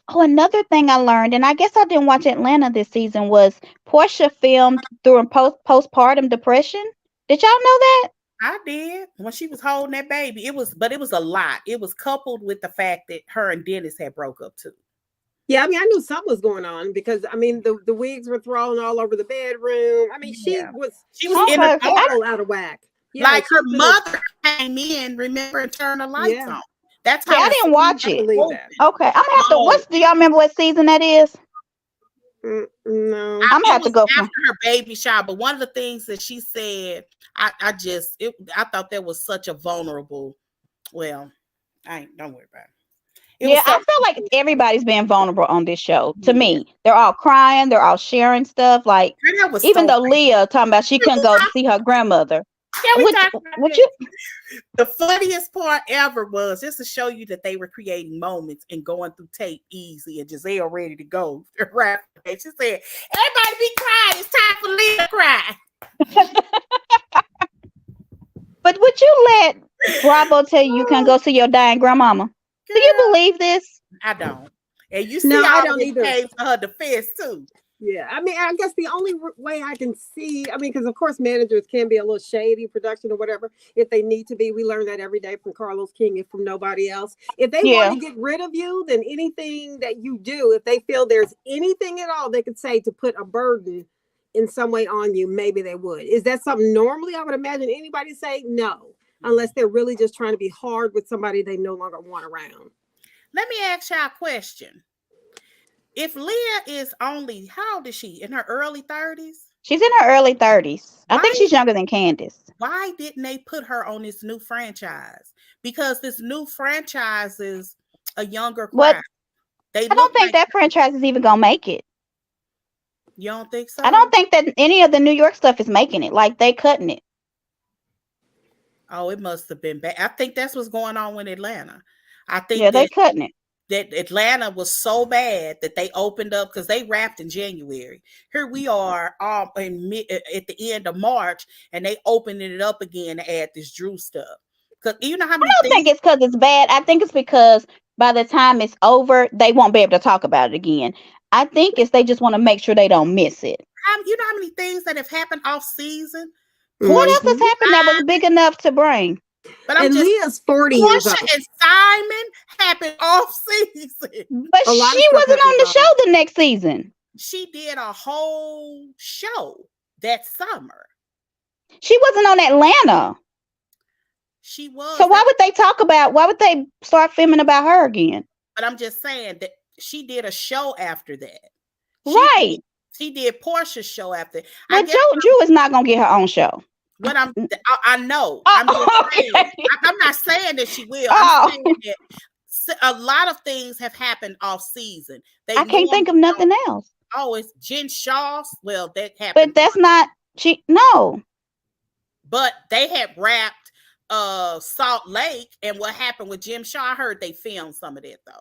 D: Oh, another thing I learned, and I guess I didn't watch Atlanta this season, was Portia filmed during postpartum depression. Did y'all know that?
C: I did. When she was holding that baby, it was a lot. It was coupled with the fact that her and Dennis had broke up too.
A: Yeah, I mean, I knew something was going on because I mean the wigs were thrown all over the bedroom. I mean, she was in a total out of whack. Yeah,
C: like her mother came in, remember, and turned the lights on. That's how
D: I didn't watch it. Okay, I'm gonna have to. Do y'all remember what season that is?
A: No,
D: I'm gonna have to go
C: after her baby shower. But one of the things that she said, I thought that was such a vulnerable. Well, don't worry about it.
D: Yeah, I feel like everybody's being vulnerable on this show. To me, they're all crying, they're all sharing stuff. Like,
C: that was
D: even
C: so
D: though Leah talking about she couldn't go to see her grandmother.
C: Yeah, we talked about
D: Would
C: that.
D: you?
C: The funniest part ever was just to show you that they were creating moments and going through tape easy, and Giselle ready to go. Right? She said, "Everybody be crying. It's time for Leah to cry."
D: But would you let Bravo tell you can go see your dying grandmama? Do you believe this?
C: I don't. And you see,
A: No, I
C: all
A: don't
C: this
A: either.
C: came to her defense too.
A: Yeah, I mean, I guess the only way I can see, I mean, because of course managers can be a little shady, production or whatever, if they need to be. We learn that every day from Carlos King and from nobody else. If they want to get rid of you, then anything that you do, if they feel there's anything at all they could say to put a burden in some way on you, maybe they would. Is that something normally I would imagine anybody say? No, unless they're really just trying to be hard with somebody they no longer want around.
C: Let me ask y'all a question. If Leah is only, how old is she? In her early 30s?
D: She's in her early 30s. I think she's younger than Candace.
C: Why didn't they put her on this new franchise? Because this new franchise is a younger crowd.
D: I don't think that franchise is even going to make it.
C: You don't think so?
D: I don't think that any of the New York stuff is making it. Like, they cutting it.
C: Oh, it must have been bad. I think that's what's going on with Atlanta. I think
D: they cutting it.
C: That Atlanta was so bad that they opened up because they wrapped in January. Here we are at the end of March, and they opened it up again to add this Drew stuff. Because you know how many
D: I don't think it's because it's bad. I think it's because by the time it's over, they won't be able to talk about it again. I think it's they just want to make sure they don't miss it.
C: You know how many things that have happened off season?
D: What else has happened that was big enough to bring?
C: But I'm
A: Leah's 40 years old.
C: Portia and Simon happened off season.
D: But she wasn't on the show the next season.
C: She did a whole show that summer.
D: She wasn't on Atlanta.
C: She was.
D: So why would they start filming about her again?
C: But I'm just saying that she did a show after that.
D: Right.
C: She did Portia's show after.
D: But Drew is not going to get her own show.
C: What I know. I'm just saying. I'm not saying that she will. I'm saying that a lot of things have happened off season.
D: I can't think of nothing else.
C: Oh, it's Jen Shaw's. Well, that happened.
D: But that's not no.
C: But they had wrapped Salt Lake, and what happened with Jim Shaw? I heard they filmed some of that though.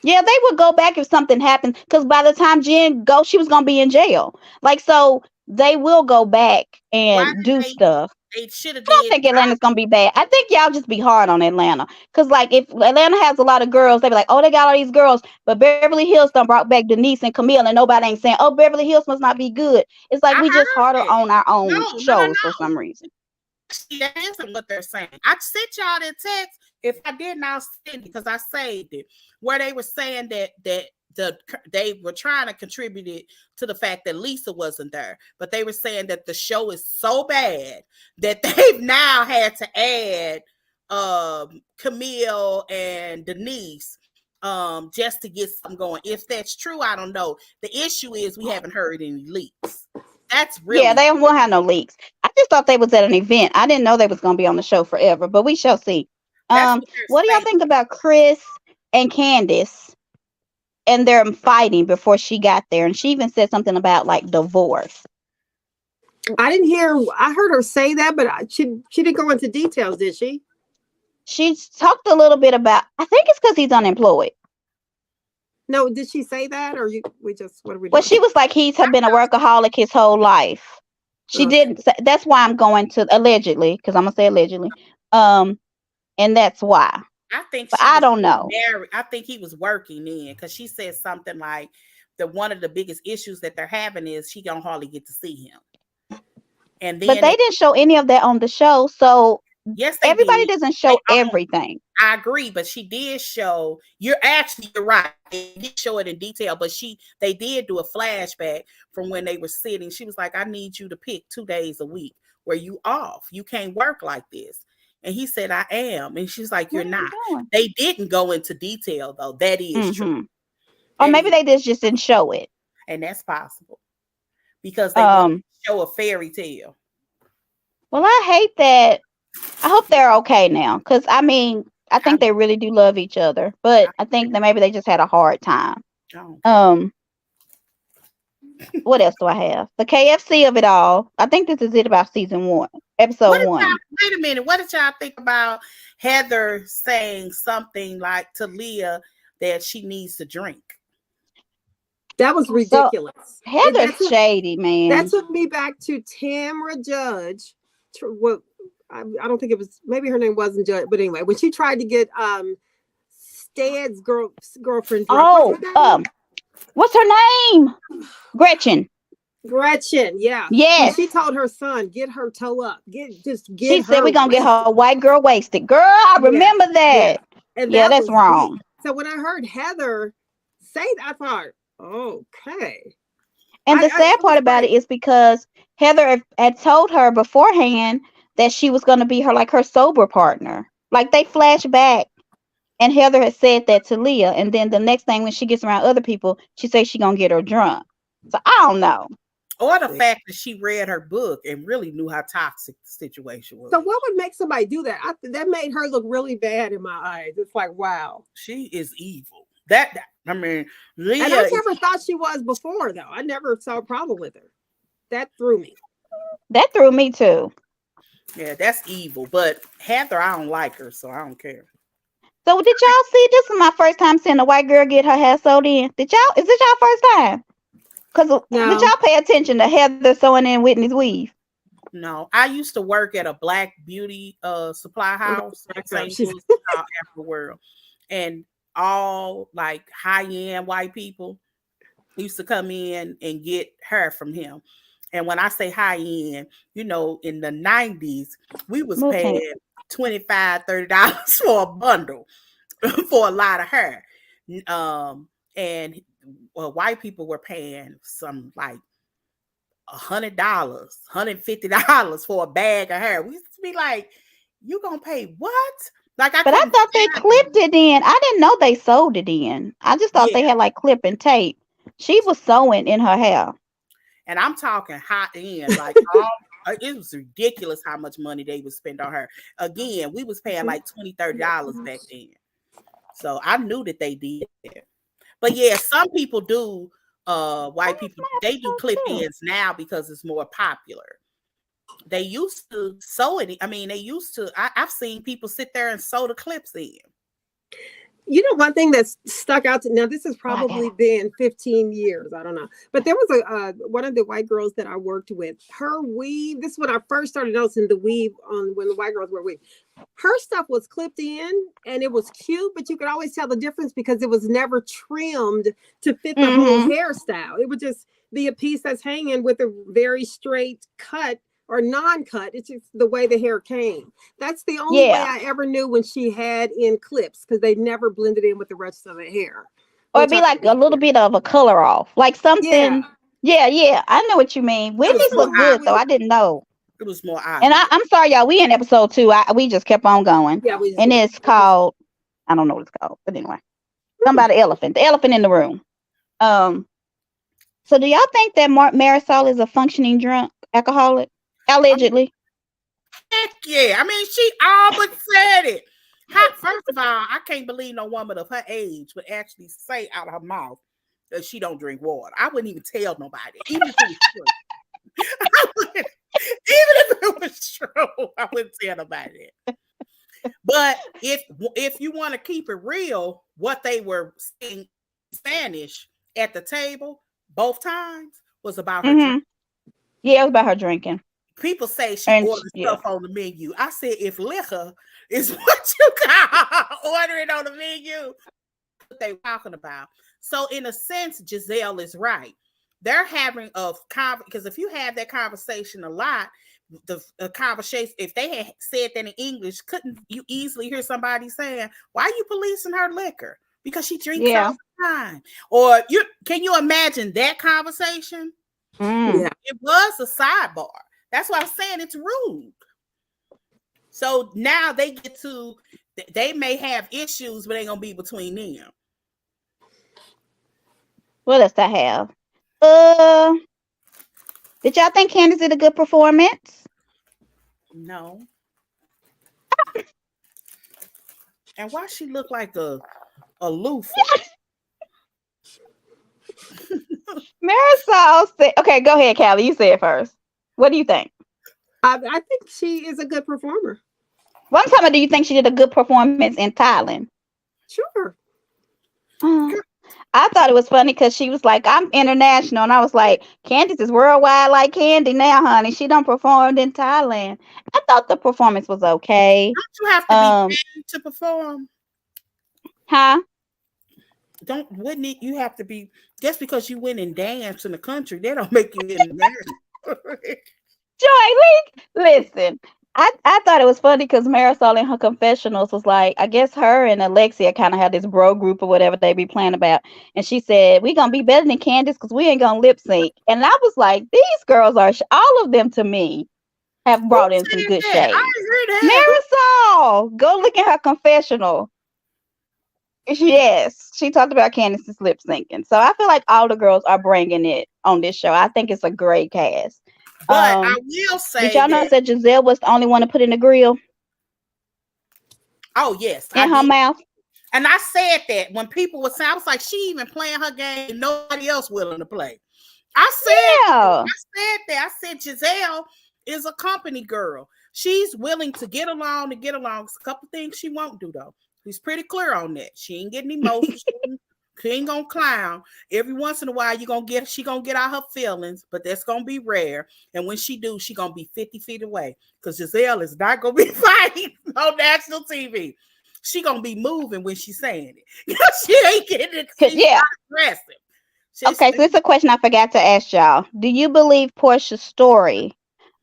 D: Yeah, they would go back if something happened, because by the time Jen goes, she was gonna be in jail. Like, so they will go back and do stuff.
C: They should have.
D: I don't think Atlanta's gonna be bad. I think y'all just be hard on Atlanta, because like if Atlanta has a lot of girls, they be like, oh, they got all these girls, but Beverly Hills done brought back Denise and Camille, and nobody ain't saying, oh, Beverly Hills must not be good. It's like we just harder on our own shows for some reason.
C: That isn't what they're saying. I sent y'all that text. If I didn't, I'll send it because I saved it, where they were saying that they were trying to contribute it to the fact that Lisa wasn't there, but they were saying that the show is so bad that they've now had to add Camille and Denise just to get something going. If that's true, I don't know. The issue is we haven't heard any leaks. That's really
D: they won't have no leaks. I just thought they was at an event. I didn't know they was going to be on the show forever, but we shall see. What do y'all think about Chris and Candace and their fighting before she got there? And she even said something about like divorce.
A: I didn't hear. I heard her say that, but she didn't go into details, did she?
D: She talked a little bit about. I think it's because he's unemployed.
A: No, did she say that, or what are we doing?
D: Well, she was like he's been a workaholic his whole life. She didn't say, that's why I'm going to allegedly, because I'm gonna say allegedly. And that's why.
C: I think
D: I don't know.
C: I think he was working in, because she said something like that one of the biggest issues that they're having is she don't hardly get to see him. And then,
D: but they didn't show any of that on the show, so
C: yes,
D: everybody doesn't show everything.
C: I agree, but she did show. You're right. They did show it in detail, but they did do a flashback from when they were sitting. She was like, "I need you to pick 2 days a week where you off. You can't work like this." And he said, "I am." And she's like, "You're not." They didn't go into detail though. That is true.
D: Or maybe they just didn't show it,
C: and that's possible because they want to show a fairy tale.
D: Well, I hate that. I hope they're okay now, because I mean, I think they really do love each other, but I think that maybe they just had a hard time. What else do I have? The KFC of it all. I think this is it about season 1, episode 1.
C: Wait a minute. What did y'all think about Heather saying something like to Leah that she needs to drink?
A: That was ridiculous.
D: So, Heather's shady, man.
A: That took me back to Tamra Judge. What I don't think it was. Maybe her name wasn't Judge, but anyway, when she tried to get Stead's girlfriend.
D: Drunk, what's her name? Gretchen,
A: yeah.
D: Yes.
A: When she told her son, get her toe up. Get
D: She said we're gonna get her white girl wasted. Girl, I remember that.
A: And
D: that's wrong.
A: So when I heard Heather say that, I thought, okay.
D: And the sad part about it is because Heather had told her beforehand that she was gonna be her sober partner. Like they flash back. And Heather had said that to Leah, and then the next thing when she gets around other people, she says she gonna get her drunk. So I don't know.
C: Or the fact that she read her book and really knew how toxic the situation was.
A: So what would make somebody do that? That made her look really bad in my eyes. It's like, wow,
C: she is evil. Leah. And
A: I never thought she was before, though. I never saw a problem with her. That threw me.
D: That threw me too.
C: Yeah, that's evil. But Heather, I don't like her, so I don't care.
D: So did y'all see? This is my first time seeing a white girl get her hair sewed in. Is this y'all first time? Because did y'all pay attention to Heather sewing in Whitney's weave?
C: No, I used to work at a black beauty supply house in St. Louis, Afterworld, and all like high-end white people used to come in and get hair from him. And when I say high-end, in the 90s, we was paying $25, $30 for a bundle for a lot of hair. And white people were paying some like $100, $150 for a bag of hair. We used to be like, you gonna pay what? But I
D: thought they clipped it in. I didn't know they sewed it in. I just thought they had like clip and tape. She was sewing in her hair.
C: And I'm talking high end, like it was ridiculous how much money they would spend on her. Again, we was paying like $20, $30 back then. So I knew that they did it. But yeah, some people do, white people, they do clip-ins now because it's more popular. They used to sew it. I mean, I've seen people sit there and sew the clips in.
A: One thing that's stuck out to now, this has probably been 15 years. I don't know. But there was one of the white girls that I worked with, her weave. This is when I first started noticing the weave when the white girls wear weave. Her stuff was clipped in and it was cute, but you could always tell the difference because it was never trimmed to fit the whole hairstyle. It would just be a piece that's hanging with a very straight cut or non-cut. It's just the way the hair came. That's the only way I ever knew when she had in clips, because they never blended in with the rest of the hair.
D: Or it'd be like a little bit of a color off, like something. Yeah. I know what you mean. Whitney's look good though. I didn't know.
C: It was more obvious.
D: And I'm sorry, y'all. We in episode 2. We just kept on going.
A: Yeah,
D: and it's called, I don't know what it's called, but anyway, something about the elephant in the room. So do y'all think that Marisol is a functioning drunk alcoholic? Allegedly.
C: Heck yeah. I mean, she all but said it. First of all, I can't believe no woman of her age would actually say out of her mouth that she don't drink water. I wouldn't even tell nobody, even if it was true. Even if it was true, I wouldn't tell nobody that. But if you want to keep it real, what they were saying in Spanish at the table both times was about her drinking.
D: Yeah, it was about her drinking.
C: People say she ordered stuff on the menu. I said, if liquor is what you got ordering on the menu, what they talking about. So in a sense, Giselle is right. They're having because if you have that conversation a lot, the conversation, if they had said that in English, couldn't you easily hear somebody saying, why are you policing her liquor? Because she drinks all the time. Or can you imagine that conversation?
A: Yeah.
C: It was a sidebar. That's why I'm saying it's rude. So now they may have issues, but they're going to be between them.
D: What else I have? Did y'all think Candace did a good performance?
C: No. And why she look like a loofah?
D: Marisol said, okay, go ahead, Callie. You say it first. What do you think?
A: I think she is a good performer.
D: One time, do you think she did a good performance in Thailand?
A: Sure.
D: I thought it was funny because she was like, I'm international. And I was like, Candace is worldwide like Candy now, honey. She done performed in Thailand. I thought the performance was okay.
C: Don't you have to be married to perform?
D: Huh?
C: Wouldn't it, you have to be, just because you went and danced in the country, they don't make you married.
D: Joy, listen. I thought it was funny because Marisol in her confessionals was like, I guess her and Alexia kind of had this bro group or whatever they be playing about. And she said, we going to be better than Candace because we ain't going to lip sync. And I was like, these girls are, all of them to me have brought in some good shade. Marisol, go look at her confessional. Yes, she talked about Candace's lip syncing. So I feel like all the girls are bringing it on this show. I think it's a great cast.
C: But I will say,
D: did y'all know that Giselle was the only one to put in the grill?
C: Oh yes,
D: in her mouth.
C: And I said that when people were saying, I was like, she even playing her game, nobody else willing to play. I said that. I said Giselle is a company girl. She's willing to get along and get along. It's a couple things she won't do though. He's pretty clear on that. She ain't getting emotional. She ain't gonna clown. Every once in a while, she gonna get out her feelings, but that's gonna be rare. And when she do, she gonna be 50 feet away. Because Giselle is not gonna be fighting on national TV. She gonna be moving when she's saying it. She ain't getting it. She's not aggressive.
D: Okay, so it's a question I forgot to ask y'all. Do you believe Portia's story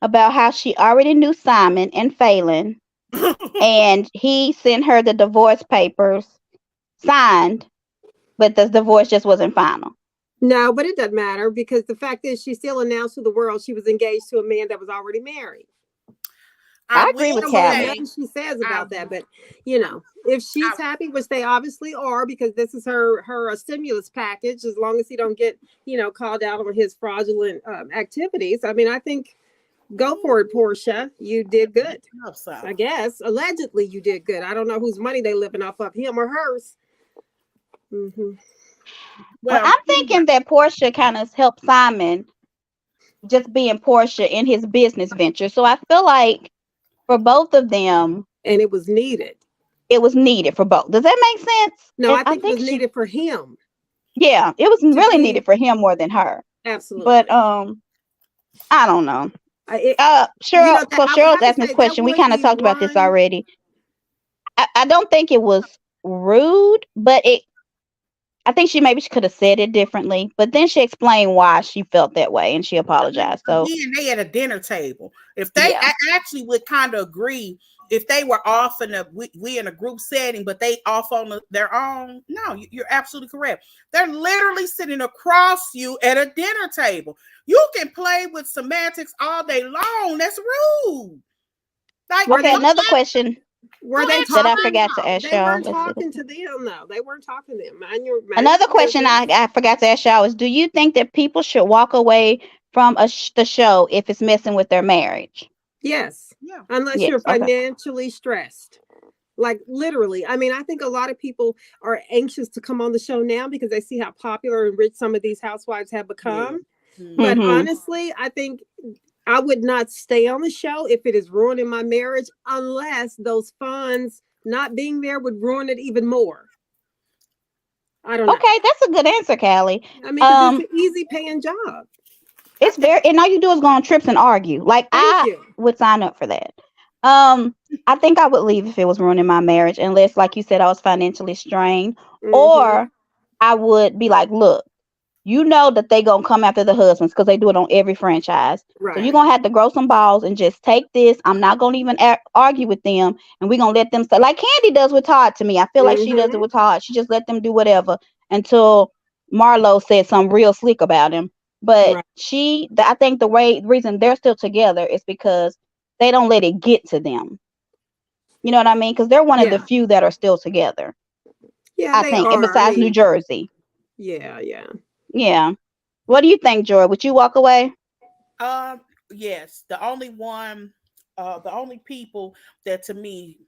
D: about how she already knew Simon and Phelan and he sent her the divorce papers signed, but the divorce just wasn't final?
A: No, but it doesn't matter because the fact is she still announced to the world she was engaged to a man that was already married.
D: I agree with Callie.
A: Nothing she says about that, but you know, if she's happy, which they obviously are, because this is her stimulus package. As long as he don't get called out on his fraudulent activities, I mean, I think go for it, Portia. You did good. I guess allegedly you did good. I don't know whose money they living off of, him or hers. Mm-hmm.
D: Well, I'm thinking that Portia kind of helped Simon just being Portia in his business venture. So I feel like for both of them,
A: and it was needed.
D: It was needed for both. Does that make sense?
A: No, I think it was needed for him.
D: Yeah, it was really needed for him more than her.
A: Absolutely.
D: But I don't know. Cheryl, so Cheryl's asking this question. We kind of talked about this already. I don't think it was rude, but I think she could have said it differently, but then she explained why she felt that way and she apologized. So
C: they at a dinner table. If they actually would kind of agree, if they were off we in a group setting, but they off on their own. No, you're absolutely correct. They're literally sitting across you at a dinner table. You can play with semantics all day long. That's rude.
D: Like, okay, another question.
A: Were they
D: talking? That I forgot to ask y'all.
A: They weren't talking to them, though. They weren't talking to them.
D: Another question I forgot to ask y'all is: do you think that people should walk away from the show if it's messing with their marriage?
A: Yes. Yeah. Unless you're financially stressed. Like literally. I mean, I think a lot of people are anxious to come on the show now because they see how popular and rich some of these housewives have become. Mm-hmm. But honestly, I think I would not stay on the show if it is ruining my marriage, unless those funds not being there would ruin it even more. I don't know.
D: Okay, that's a good answer, Callie.
A: I mean, it's an easy paying job.
D: It's and all you do is go on trips and argue. Like I would sign up for that. I think I would leave if it was ruining my marriage, unless, like you said, I was financially strained, or I would be like, look, you know that they gonna come after the husbands because they do it on every franchise. Right. So you're gonna have to grow some balls and just take this. I'm not gonna even argue with them, and we're gonna let them say, like Candy does with Todd. To me, I feel like she does it with Todd. She just let them do whatever until Marlo said something real slick about him. But I think the reason they're still together is because they don't let it get to them. You know what I mean? Because they're one of the few that are still together.
A: Yeah,
D: I think, and besides New Jersey.
A: Yeah.
D: Yeah. What do you think, Joy? Would you walk away?
C: Yes. The only people that to me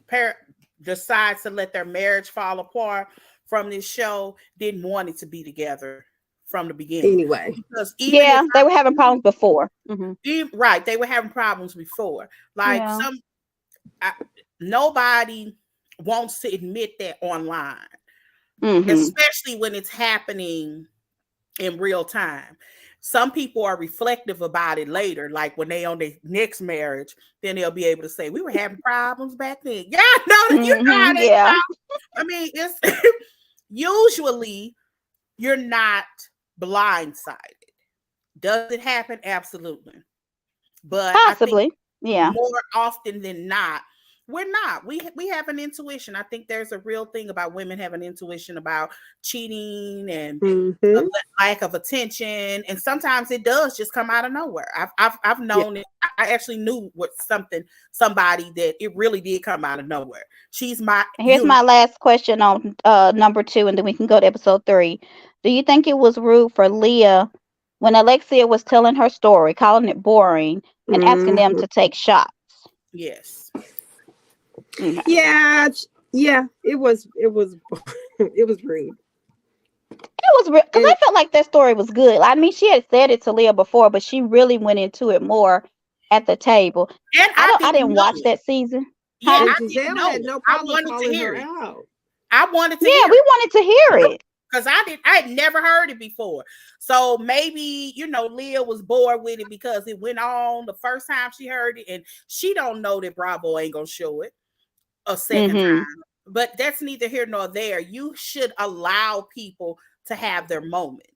C: pair decides to let their marriage fall apart from this show didn't want it to be together from the beginning.
A: Anyway.
C: Because even
D: they were having problems before.
C: Right. They were having problems before. Like nobody wants to admit that online, especially when it's happening in real time. Some people are reflective about it later, like when they on their next marriage, then they'll be able to say, we were having problems back then. Yeah, no, you know how they I mean, it's usually you're not blindsided. Does it happen? Absolutely. But
D: possibly,
C: more often than not, we're not. We have an intuition. I think there's a real thing about women having intuition about cheating and a lack of attention, and sometimes it does just come out of nowhere. I've known it. I actually knew somebody that it really did come out of nowhere. Here's
D: my last question on number 2, and then we can go to episode 3. Do you think it was rude for Leah when Alexia was telling her story, calling it boring, and asking them to take shots?
C: Yes.
A: Yeah, it was it was rude.
D: It was rude because I felt like that story was good. I mean, she had said it to Leah before, but she really went into it more at the table. And I didn't watch that season.
C: Yeah,
A: and Giselle had no problem calling her out.
C: I wanted to
D: hear it. We wanted to hear it.
C: Because I had never heard it before. So maybe, Leah was bored with it because it went on the first time she heard it, and she don't know that Bravo ain't gonna show it a second time. But that's neither here nor there. You should allow people to have their moments.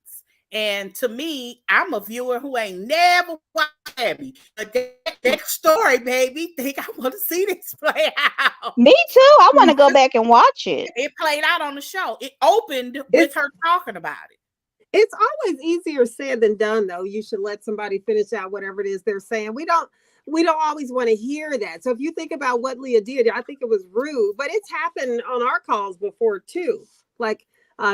C: And to me, I'm a viewer who ain't never watched Abby. But that story made me think I want to see this play out.
D: Me too. I want to go back and watch it.
C: It played out on the show. It opened with her talking about it.
A: It's always easier said than done, though. You should let somebody finish out whatever it is they're saying. We don't always want to hear that. So if you think about what Leah did, I think it was rude, but it's happened on our calls before too, like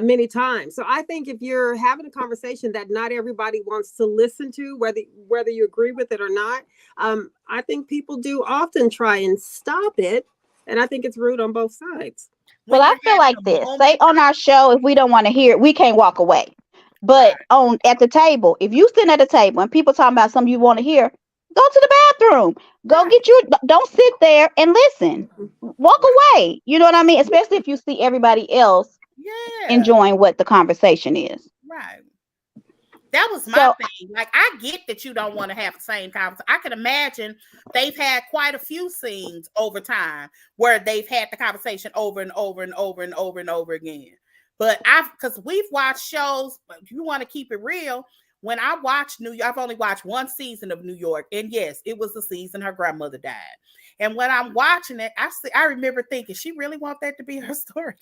A: many times. So I think if you're having a conversation that not everybody wants to listen to, whether you agree with it or not, I think people do often try and stop it. And I think it's rude on both sides.
D: Well, I feel like this. Say on our show, if we don't want to hear it, we can't walk away. But at the table, if you sit at a table and people talking about something you want to hear, go to the bathroom. Don't sit there and listen. Walk away. You know what I mean? Especially if you see everybody else enjoying what the conversation is.
C: Right. That was my thing. Like, I get that you don't want to have the same conversation. I can imagine they've had quite a few scenes over time where they've had the conversation over and over and over and over and over again. But because we've watched shows, if you want to keep it real, when I watched New York, I've only watched one season of New York. And yes, it was the season her grandmother died. And when I'm watching it, I remember thinking, she really want that to be her story?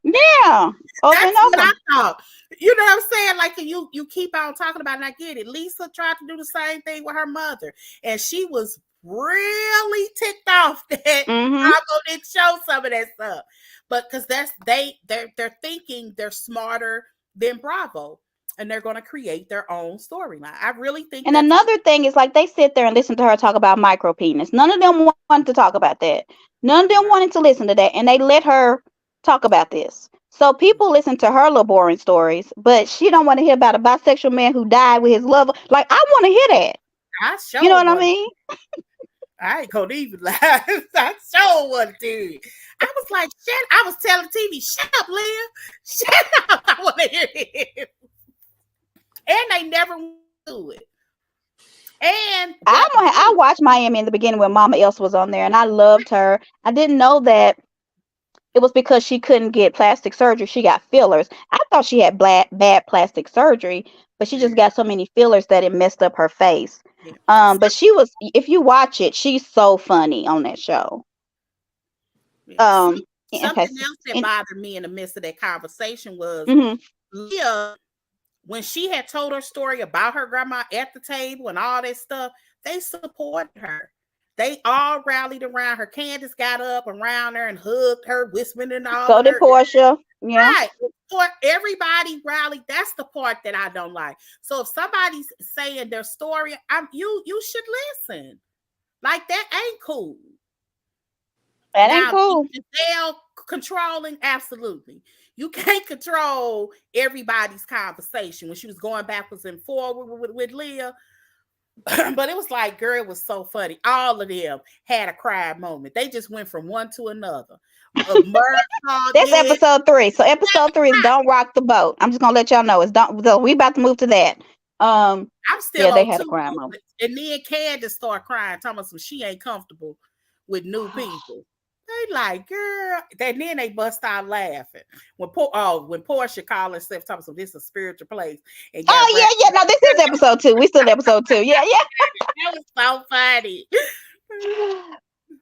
D: Yeah.
C: What I thought. You know what I'm saying? Like, you keep on talking about it, and I get it. Lisa tried to do the same thing with her mother. And she was really ticked off that Bravo didn't show some of that stuff. But because they're thinking they're smarter than Bravo, and they're going to create their own storyline. I really think.
D: And another thing is, like, they sit there and listen to her talk about micro penis. None of them wanted to talk about that. None of them wanted to listen to that, and they let her talk about this. So people listen to her little boring stories, but she don't want to hear about a bisexual man who died with his lover. Like, I want to hear that. You know what I mean?
C: I ain't gonna even lie. I sure want to. I was like, I was telling TV, shut up, Leah. Shut up. I want to hear it. And they never do it. And
D: I watched Miami in the beginning when Mama Else was on there, and I loved her. I didn't know that it was because she couldn't get plastic surgery. She got fillers. I thought she had bad plastic surgery, but she just got so many fillers that it messed up her face. Yeah. But if you watch it, she's so funny on that show.
C: Something else that bothered me in the midst of that conversation was Leah, when she had told her story about her grandma at the table and all that stuff, they supported her. They all rallied around her. Candace got up around her and hugged her, whispering and all.
D: So did Portia. Yeah.
C: Right. For everybody rallied. That's the part that I don't like. So if somebody's saying their story, you should listen. Like, that ain't cool.
D: That ain't
C: Now,
D: cool.
C: Giselle controlling, absolutely. You can't control everybody's conversation. When she was going backwards and forward with Leah, but it was like, girl, it was so funny. All of them had a cry moment. They just went from one to another.
D: That's episode 3. So episode 3 is Don't Rock the Boat. I'm just gonna let y'all know it's don't. So we about to move to that.
C: I'm still
D: yeah, they
C: on
D: had a
C: 2,
D: cry moment.
C: and then Candace started crying, talking about some she ain't comfortable with new people. They like, girl, and then they bust out laughing when Portia called herself talking about this is a spiritual place. And
D: yeah. No, this is episode 2. We still episode 2. Yeah.
C: That was so funny.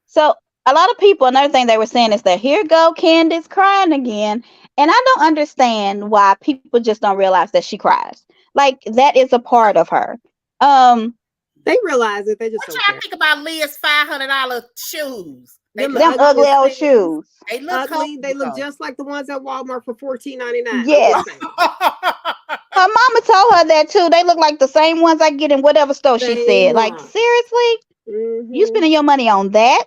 D: So a lot of people, another thing they were saying is that here go Candace crying again, and I don't understand why people just don't realize that she cries. Like that is a part of her.
A: They realize it. They just
C: what
A: don't
C: y'all
A: care.
C: think about Leah's $500 shoes?
D: Them ugly old shoes.
C: They look
A: ugly. They look just like the ones at Walmart for $14.99.
D: Yes. Her mama told her that too. They look like the same ones I get in whatever store she said. Like, seriously? You spending your money on that?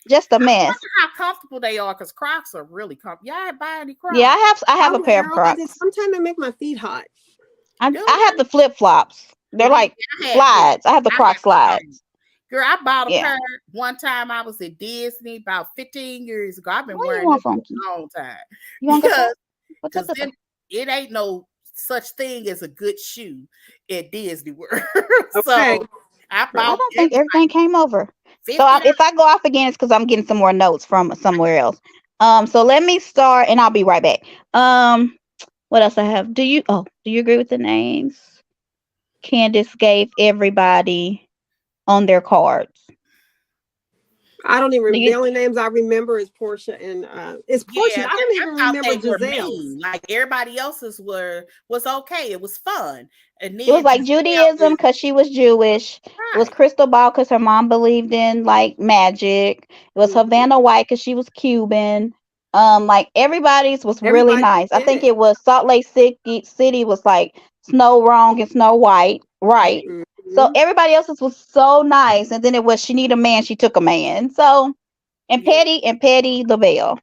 D: Just a mess.
C: I wonder how comfortable they are, because Crocs are really comfortable. Y'all buy any Crocs?
D: Yeah, I have a pair of Crocs.
A: Sometimes they make my feet hot.
D: I have the flip flops. They're like slides. I have the Croc slides.
C: Girl, I bought a pair one time. I was at Disney about 15 years ago. I've been wearing it for a long time. Because it ain't no such thing as a good shoe at Disney World.
A: Okay.
C: So I
D: don't think everything came over. So if I go off again, it's because I'm getting some more notes from somewhere else. So let me start, and I'll be right back. What else I have? Do you agree with the names Candace gave everybody on their cards?
A: I don't even remember. The only names I remember is Portia and it's Portia. I don't even remember Giselle's.
C: Like everybody else's was okay. It was fun. And then
D: it was like Judaism because she was Jewish. Right. It was Crystal Ball because her mom believed in like magic. It was Havana White because she was Cuban. Like everybody's was really nice. I think it was Salt Lake City was like Snow Wrong and Snow White, right? Mm-hmm. So everybody else's was so nice, and then it was she need a man, she took a man. So and Petty LaBelle.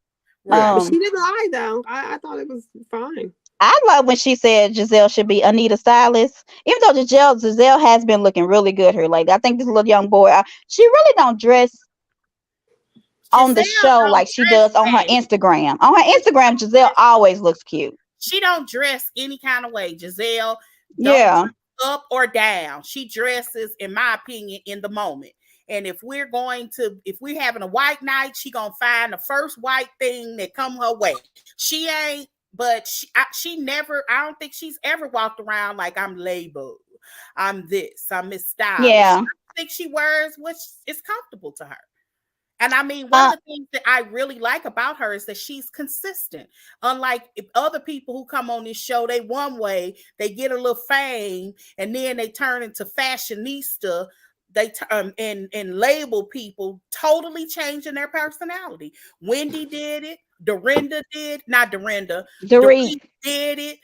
A: Right. But she didn't lie though. I thought it was fine.
D: I love when she said Giselle should be Anita stylist, even though Giselle has been looking really good here lately. I think this little young boy, she really don't dress on the show like she does on her Instagram. On her Instagram, Giselle always looks cute.
C: She don't dress any kind of way. Giselle, dress up or down. She dresses, in my opinion, in the moment. And if we're having a white night, she gonna find the first white thing that come her way. She ain't, but she never. I don't think she's ever walked around like I'm labeled. I'm this. I'm Miss Style.
D: Yeah.
C: I think she wears what is comfortable to her. And I mean, one of the things that I really like about her is that she's consistent. Unlike if other people who come on this show, they one way, they get a little fame, and then they turn into fashionista. They and label people, totally changing their personality. Wendy did it. Dorinda did, not Dorinda. Dorit did it.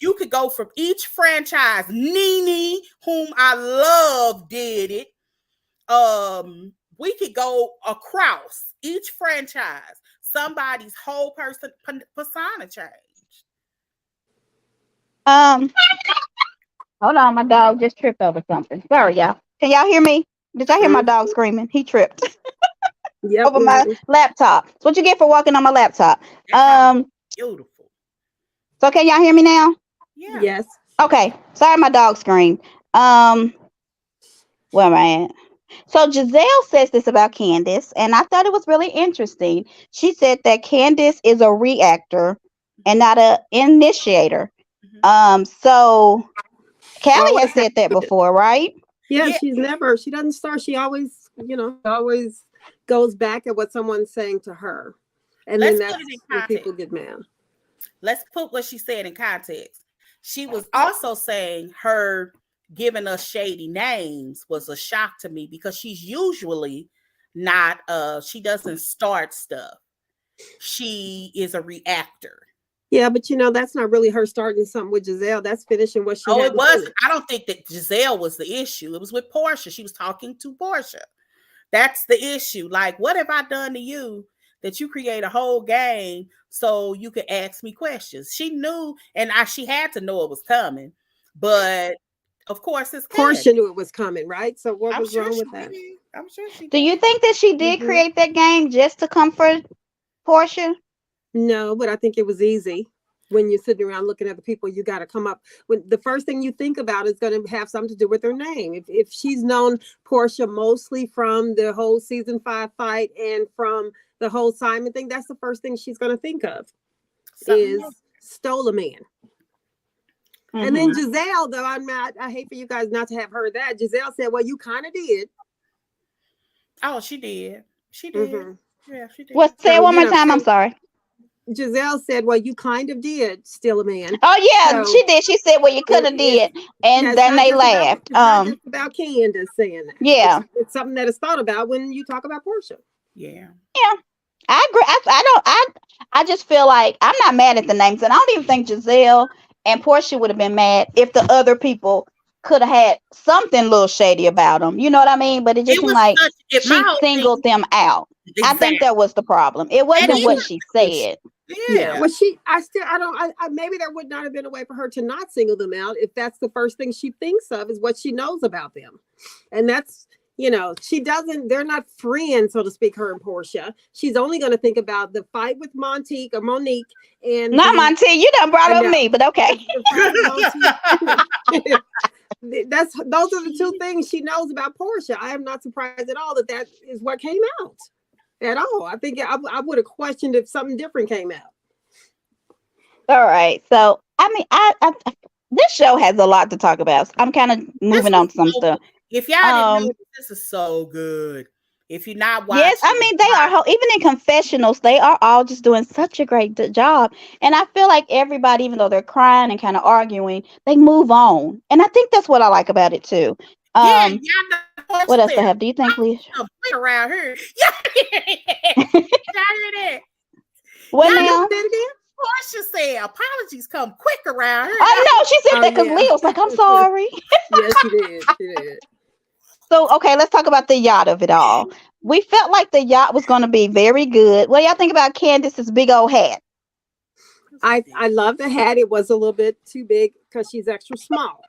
C: You could go from each franchise. Nene, whom I love, did it. We could go across each franchise. Somebody's whole persona changed.
D: Hold on, my dog just tripped over something. Sorry, y'all. Can y'all hear me? Did y'all hear my dog screaming? He tripped over my laptop. That's what you get for walking on my laptop.
C: Beautiful.
D: So can y'all hear me now?
C: Yeah.
A: Yes.
D: Okay. Sorry, my dog screamed. Where am I at? So Giselle says this about Candace, and I thought it was really interesting. She said that Candace is a reactor and not an initiator. Mm-hmm. So Callie has said that before, right?
A: Yeah, she doesn't start. She always, always goes back at what someone's saying to her. And then that's when people get mad.
C: Let's put what she said in context. She was also saying her giving us shady names was a shock to me because she's usually not she doesn't start stuff. She is a reactor.
A: Yeah, but that's not really her starting something with Giselle. That's finishing what she
C: it wasn't. I don't think that Giselle was the issue. It was with Portia. She was talking to Portia. That's the issue. Like, what have I done to you that you create a whole game so you could ask me questions? She knew, and she had to know it was coming, but of course it's
A: Portia knew it was coming, right? So what
C: I'm
A: was
C: sure
A: wrong
C: she
A: with that?
C: did. I'm sure she did.
D: Do you think that she did create that game just to comfort Portia?
A: No, but I think it was easy. When you're sitting around looking at the people, you got to come up with the first thing you think about is going to have something to do with her name. If she's known Portia mostly from the whole season 5 fight and from the whole Simon thing, that's the first thing she's going to think of is stole a man. Mm-hmm. And then Giselle, though, I hate for you guys not to have heard that. Giselle said, well, you kind of did.
C: Oh, she did. She did. Mm-hmm. Yeah, she did.
D: What? Say it one more time. I'm sorry.
A: Giselle said, well, you kind of did steal a man.
D: Oh, yeah, so, she did. She said, well, you could have did. And then they laughed.
A: It's not just about Candace saying that.
D: Yeah.
A: It's something that is thought about when you talk about Portia.
C: Yeah.
D: Yeah. I agree. I just feel like I'm not mad at the names. And I don't even think Giselle and Portia would have been mad if the other people could have had something a little shady about them. You know what I mean? But it just seemed like she singled them out. Exactly. I think that was the problem. It wasn't what she said.
A: Yeah. Well, maybe there would not have been a way for her to not single them out if that's the first thing she thinks of is what she knows about them. And that's, they're not friends, so to speak, her and Portia. She's only going to think about the fight with Monique and
D: not Montique. You done brought up me, but okay.
A: Those are the two things she knows about Portia. I am not surprised at all that is what came out. At all. I think I would have questioned if something different came out.
D: All right. So, I mean, I this show has a lot to talk about. So I'm kind of moving on to some stuff.
C: If y'all didn't know, this is so good. If you're not watching.
D: Yes, I mean, they are, even in confessionals, they are all just doing such a great job. And I feel like everybody, even though they're crying and kind of arguing, they move on. And I think that's what I like about it, too. What else I have? Do you think, Leah?
C: Around here.
D: What now?
C: Portia said apologies come quick around here.
D: I know she said that because Leah was like, I'm sorry.
A: Yes, she did. She did.
D: So, okay, let's talk about the yacht of it all. We felt like the yacht was going to be very good. What do y'all think about Candace's big old hat?
A: I love the hat. It was a little bit too big because she's extra small.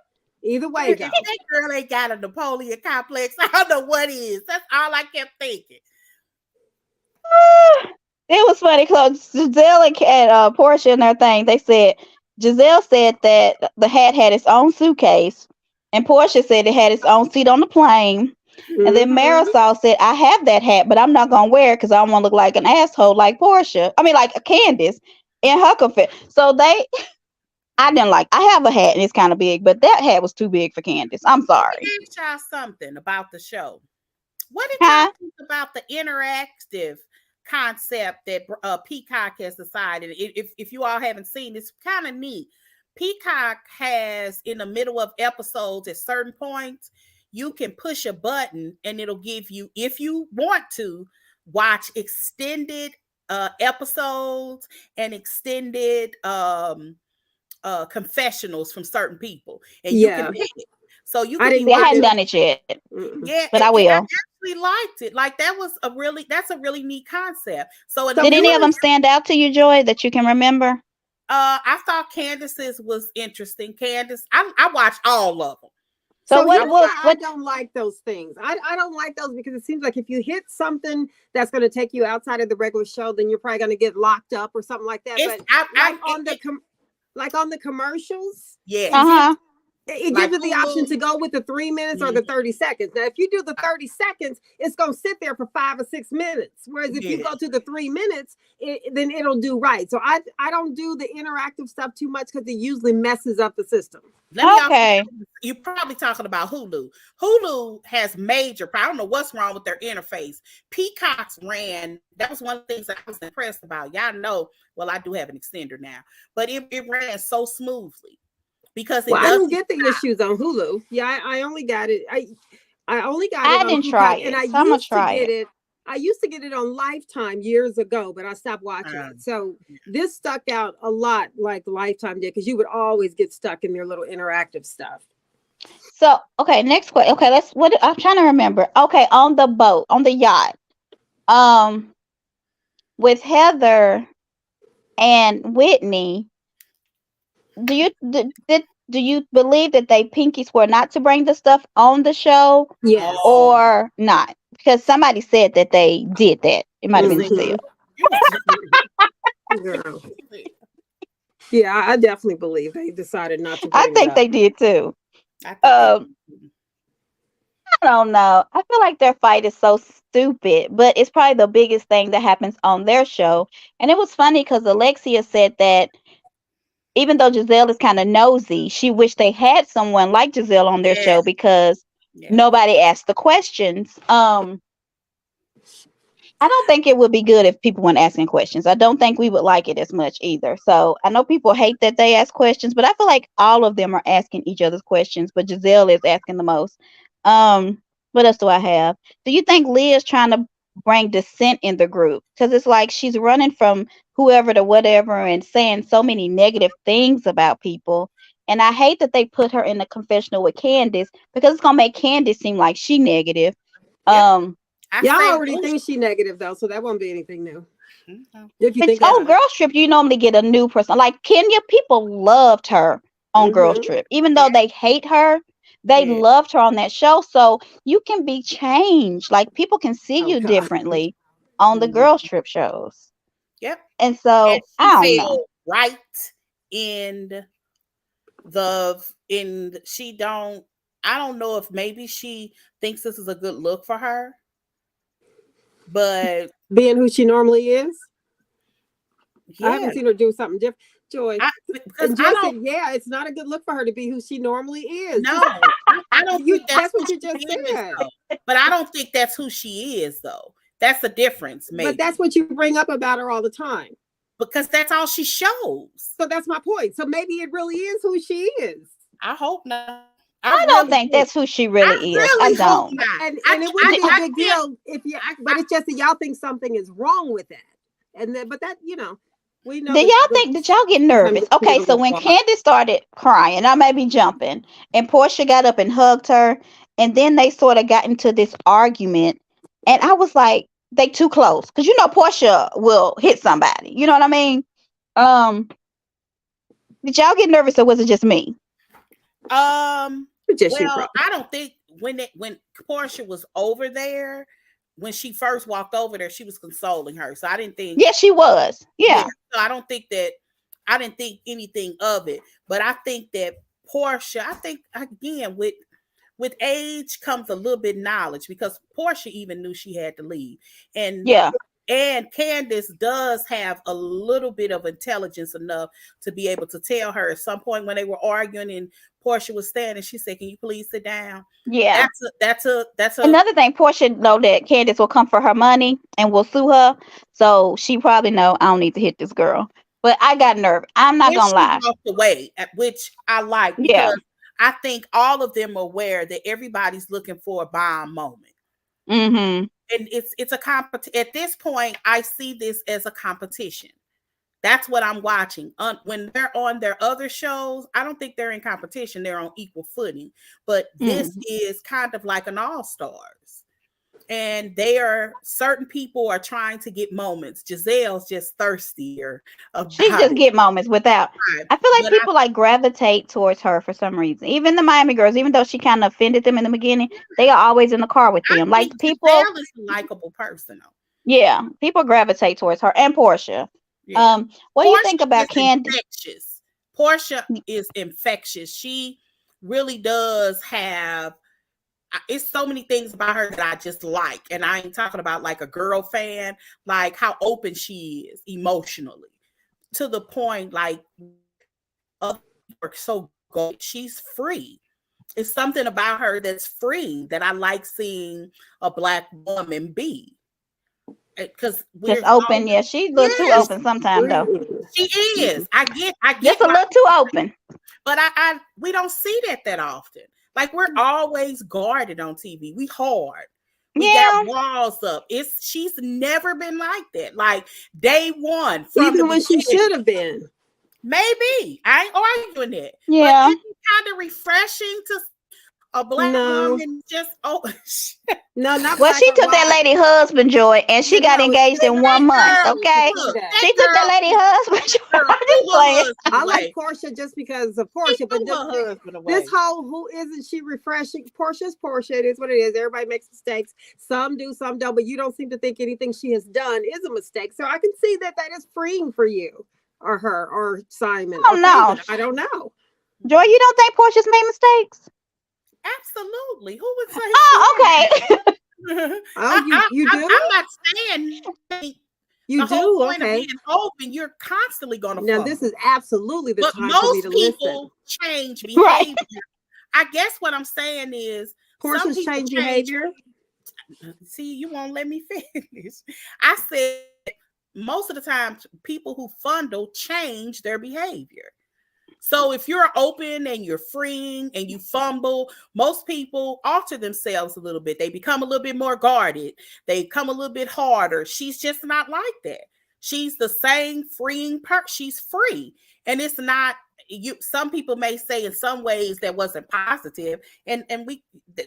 A: Either way, though.
C: That girl ain't got a Napoleon complex. I don't know what is. That's all I kept thinking.
D: It was funny because Giselle and Portia and their thing, they said, Giselle said that the hat had its own suitcase, and Portia said it had its own seat on the plane. Mm-hmm. And then Marisol said, I have that hat, but I'm not going to wear it because I don't want to look like an asshole like Portia. I mean, like Candace in her confession. So I didn't like. I have a hat and it's kind of big, but that hat was too big for Candace. I'm sorry.
C: Let me ask y'all something about the show. What did y'all think about the interactive concept that Peacock has decided? If you all haven't seen, it's kind of neat. Peacock has, in the middle of episodes, at certain points, you can push a button and it'll give you, if you want to, watch extended episodes and extended confessionals from certain people, and you can pick it. So you can.
D: I hadn't done it yet.
C: Yeah,
D: but I will.
C: I actually liked it. Like that's a really neat concept. So
D: did any of them stand out to you, Joy, that you can remember?
C: I thought Candace's was interesting. Candace, I watched all of them.
A: So what I don't like those things. I don't like those because it seems like if you hit something that's going to take you outside of the regular show, then you're probably going to get locked up or something like that. But on the commercials,
C: yeah,
A: it gives you the option to go with the 3 minutes or the 30 seconds. Now, if you do the 30 seconds, it's going to sit there for 5 or 6 minutes. Whereas if you go to the 3 minutes, then it'll do right. So I don't do the interactive stuff too much because it usually messes up the system.
C: You're probably talking about Hulu. Hulu has major, I don't know what's wrong with their interface. Peacock's ran, that was one of the things that I was impressed about. Y'all know, well, I do have an extender now, but it ran so smoothly. Because
A: I don't get the issues on Hulu. Yeah, I only got it. I only got it.
D: I didn't try it.
A: And I'm gonna try it. I used to get it on Lifetime years ago, but I stopped watching it. So this stuck out a lot like Lifetime did because you would always get stuck in their little interactive stuff.
D: So, okay, next question. Okay, I'm trying to remember. Okay, on the boat, on the yacht, um, with Heather and Whitney, do you believe that they pinky swear not to bring the stuff on the show
A: Yes.
C: Oh,
D: or not? Because somebody said that they did that. It might have been
A: Mhm.
D: Giselle.
A: Girl. Yeah, I definitely believe they decided not to
D: I
A: bring it
D: think
A: up.
D: they did too.
C: I think they.
D: Um, I don't know. I feel like their fight is so stupid, but it's probably the biggest thing that happens on their show. And it was funny because Alexia said that even though Giselle is kind of nosy, she wished they had someone like Giselle on their
C: Yeah,
D: show because
C: yeah.
D: nobody asked the questions. I don't think it would be good if people weren't asking questions. I don't think we would like it as much either. So I know people hate that they ask questions, but I feel like all of them are asking each other's questions, but Giselle is asking the most. What else do I have? Do you think Leah's trying to bring dissent in the group? Because it's like she's running from whoever to whatever and saying so many negative things about people. And I hate that they put her in the confessional with Candace because it's gonna make Candace seem like she negative.
C: Yep.
D: Um,
C: I
A: Y'all
C: say
A: already think she negative though, so that won't be anything new.
C: Mhm.
A: If you
D: But
A: think
D: on
A: about it.
D: Girls Trip, you normally get a new person. Like Kenya, people loved her on Girls
A: Hmm.
D: Trip. Even though
C: Yeah,
D: they hate her, they
C: yeah.
D: loved her on that show. So you can be changed. Like people can see
A: Oh
D: you
A: God.
D: differently on the
C: Mhm.
D: Girls Trip shows.
C: Yep.
D: And
C: And
D: so
C: she
D: I don't know.
C: fell right in she don't. I don't know if maybe she thinks this is a good look for her, but
A: Being who she normally is. I
C: yeah,
A: haven't seen her do something different. Joy.
C: because
A: And
C: I
A: Joy
C: don't
A: said, yeah, it's not a good look for her to be who she normally is.
C: know.
A: Just
C: I don't
A: you
C: think that's
A: that's
C: who
A: what you just
C: she is
A: said.
C: though. But I don't think that's who she is though. That's the difference,
A: But that's
C: maybe,
A: what you bring up about her all the time.
C: because that's all she shows.
A: So that's my point. So maybe it really is who she is.
C: I hope not. I
D: I don't
C: really
D: think
C: do.
D: that's who she
C: I
D: really is. I
C: really hope
D: don't.
C: not.
A: And it wouldn't be a
C: I
A: big
C: can't.
A: deal if you but
C: I,
A: it's just that y'all think something is wrong with that. And then but that, we know
D: Did
A: that
D: y'all think, did y'all get
A: sometimes
D: nervous?
A: it can get
D: Okay,
A: a
D: so
A: little
D: when
A: far.
D: Candace started crying, I may be jumping, and Portia got up and hugged her, and then they sort of got into this argument, and I was like, they too close. Because Portia will hit somebody. You know what I mean? Um, did y'all get nervous or was it just me?
A: Just you
C: well,
A: probably.
C: I don't think when Portia was over there, when she first walked over there, she was consoling her. So I didn't think,
D: Yes, she was.
C: yeah.
D: Yeah.
C: So I don't think that I didn't think anything of it. But I think that Portia, I think again with age comes a little bit knowledge because Portia even knew she had to leave. And
D: Yeah.
C: and Candace does have a little bit of intelligence enough to be able to tell her at some point when they were arguing and Portia was standing, she said, "Can you please sit down?"
D: Yeah.
C: That's a
D: Another thing, Portia know that Candace will come for her money and will sue her. So she probably know I don't need to hit this girl. But I got nervous. I'm not
C: and
D: gonna
C: she
D: lie.
C: walked away, at which I like
D: Yeah.
C: because I think all of them are aware that everybody's looking for a bomb moment.
D: Mm-hmm.
C: And it's a at this point, I see this as a competition. That's what I'm watching. When they're on their other shows, I don't think they're in competition. They're on equal footing. But this
D: Mm-hmm.
C: is kind of like an all-stars. And certain people are trying to get moments. Giselle's just thirstier
D: She
C: about
D: just
C: it.
D: get moments without.
C: Right.
D: I feel like
C: But
D: people like gravitate towards her for some reason. Even the Miami girls, even though she kind of offended them in the beginning, they are always in the car with
C: I
D: them. Like
C: think
D: people,
C: Giselle is a likable person, though.
D: yeah, people gravitate towards her and Portia.
C: Yeah.
D: What do you
C: Portia
D: think about
C: is
D: Candy?
C: infectious. Portia is infectious. She really does have it's so many things about her that I just like. And I ain't talking about like a girl fan, like how open she is emotionally to the point like other people are so good. She's free. It's something about her that's free that I like seeing a black woman be. Because
D: Just
C: we're
D: open.
C: always,
D: Yeah, she a little too
C: yes,
D: open sometimes though.
C: she is. I
D: Just
C: get
D: a
C: why,
D: little too open.
C: but I we don't see that often. Like we're always guarded on TV. We hard. We got
D: Yeah.
C: walls up. She's never been like that. Like day one from the
A: Even when she
C: beginning.
A: should have been.
C: Maybe I ain't arguing that, but
D: Yeah.
C: it's kind of refreshing to A black
A: No.
C: woman just
A: No, not
D: Well,
A: black
D: she
A: or
D: took that
A: white.
D: lady husband, Joy, and she got
A: No,
D: engaged in 1 month.
C: girl,
D: Okay,
A: see that.
D: she took that lady husband. Joy.
C: girl,
D: I'm just
C: threw her
D: playing.
C: husband
A: I
C: away.
A: like Portia just because of
C: She
A: Portia, but
C: threw her husband away.
A: this whole who isn't she refreshing? Portia's Portia. It is what it is. Everybody makes mistakes. Some do, some don't. But you don't seem to think anything she has done is a mistake. So I can see that is freeing for you, or her, or Simon,
D: Oh
A: or
D: no,
A: Fabian. I don't know.
D: Joy, you don't think Portia's made mistakes?
C: Absolutely. Who would say
D: Oh, okay.
A: Oh, you do?
C: I'm not saying
A: You
C: the whole
A: do?
C: point of
A: Okay.
C: being open, you're constantly gonna
A: Now
C: fumble.
A: this is absolutely the
C: But
A: time for me
C: most
A: to listen.
C: people change behavior.
D: Right.
C: I guess what I'm saying is some
A: Portia's
C: people
A: change
C: change.
A: behavior.
C: See, you won't let me finish. I said most of the time people who fondle change their behavior. So if you're open and you're freeing and you fumble, most people alter themselves a little bit. They become a little bit more guarded. They come a little bit harder. She's just not like that. She's the same freeing person. She's free. And it's not some people may say in some ways that wasn't positive, and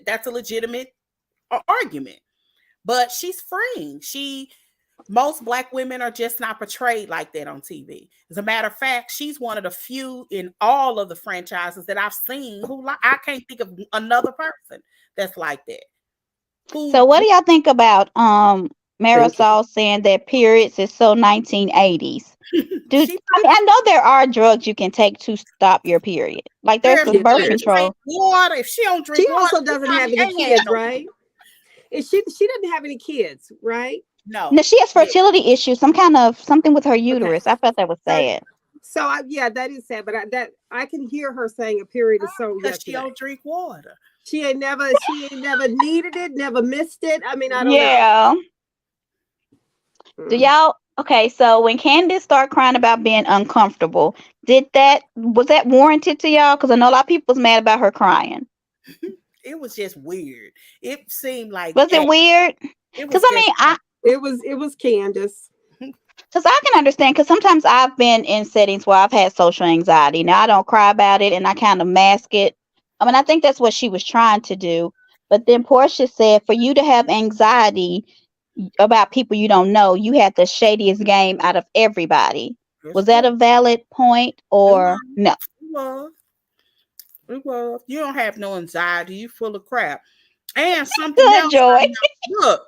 C: that's a legitimate argument. But she's freeing. Most Black women are just not portrayed like that on TV. As a matter of fact, she's one of the few in all of the franchises that I've seen who I can't think of another person that's like that.
D: So what do y'all think about Marisol saying that periods is so 1980s? I know there are drugs you can take to stop your period. Like there's some birth control.
C: Water. If she don't drink
A: she
C: water,
A: also doesn't have any kids, right? She doesn't have any kids, right?
C: No,
D: she has fertility issues, something with her uterus. Okay. I thought that was sad.
A: So that is sad, but I can hear her saying a period is so
C: because she don't drink water.
A: She ain't never needed it, never missed it. I mean, I don't know.
D: Do y'all okay? So when Candace started crying about being uncomfortable, was that warranted to y'all? Because I know a lot of people was mad about her crying.
C: It was just weird. It seemed like
D: it weird? Because
A: it was Candace.
D: Because I can understand, because sometimes I've been in settings where I've had social anxiety. Now I don't cry about it and I kind of mask it. I mean, I think that's what she was trying to do. But then Portia said for you to have anxiety about people you don't know, you had the shadiest game out of everybody. Was that a valid point or no?
C: It was. You don't have no anxiety. You full of crap. And something else.
D: Joy.
C: Look,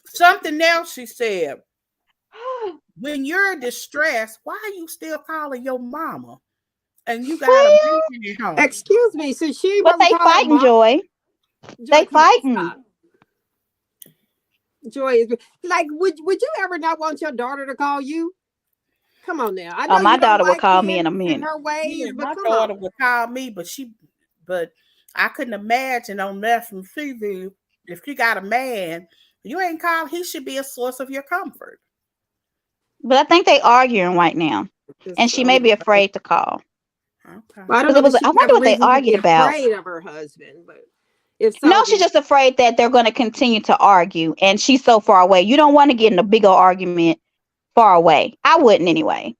C: something else she said. When you're distressed, why are you still calling your mama? And you got a baby at home.
A: Excuse me. So
D: but they fighting, Joy. They fighting.
A: Joy is like, would you ever not want your daughter to call you? Come on now. I know
D: my daughter would call me in a minute.
A: Her ways,
C: yeah,
A: but
C: my daughter would call me, but I couldn't imagine on national TV if she got a man, you ain't call. He should be a source of your comfort.
D: But I think they arguing right now, and she may be afraid to call.
A: Okay. I don't know.
D: I wonder what they argued about.
A: Afraid of her husband, but if so,
D: no, she's just afraid that they're going to continue to argue, and she's so far away. You don't want to get in a big old argument far away. I wouldn't anyway.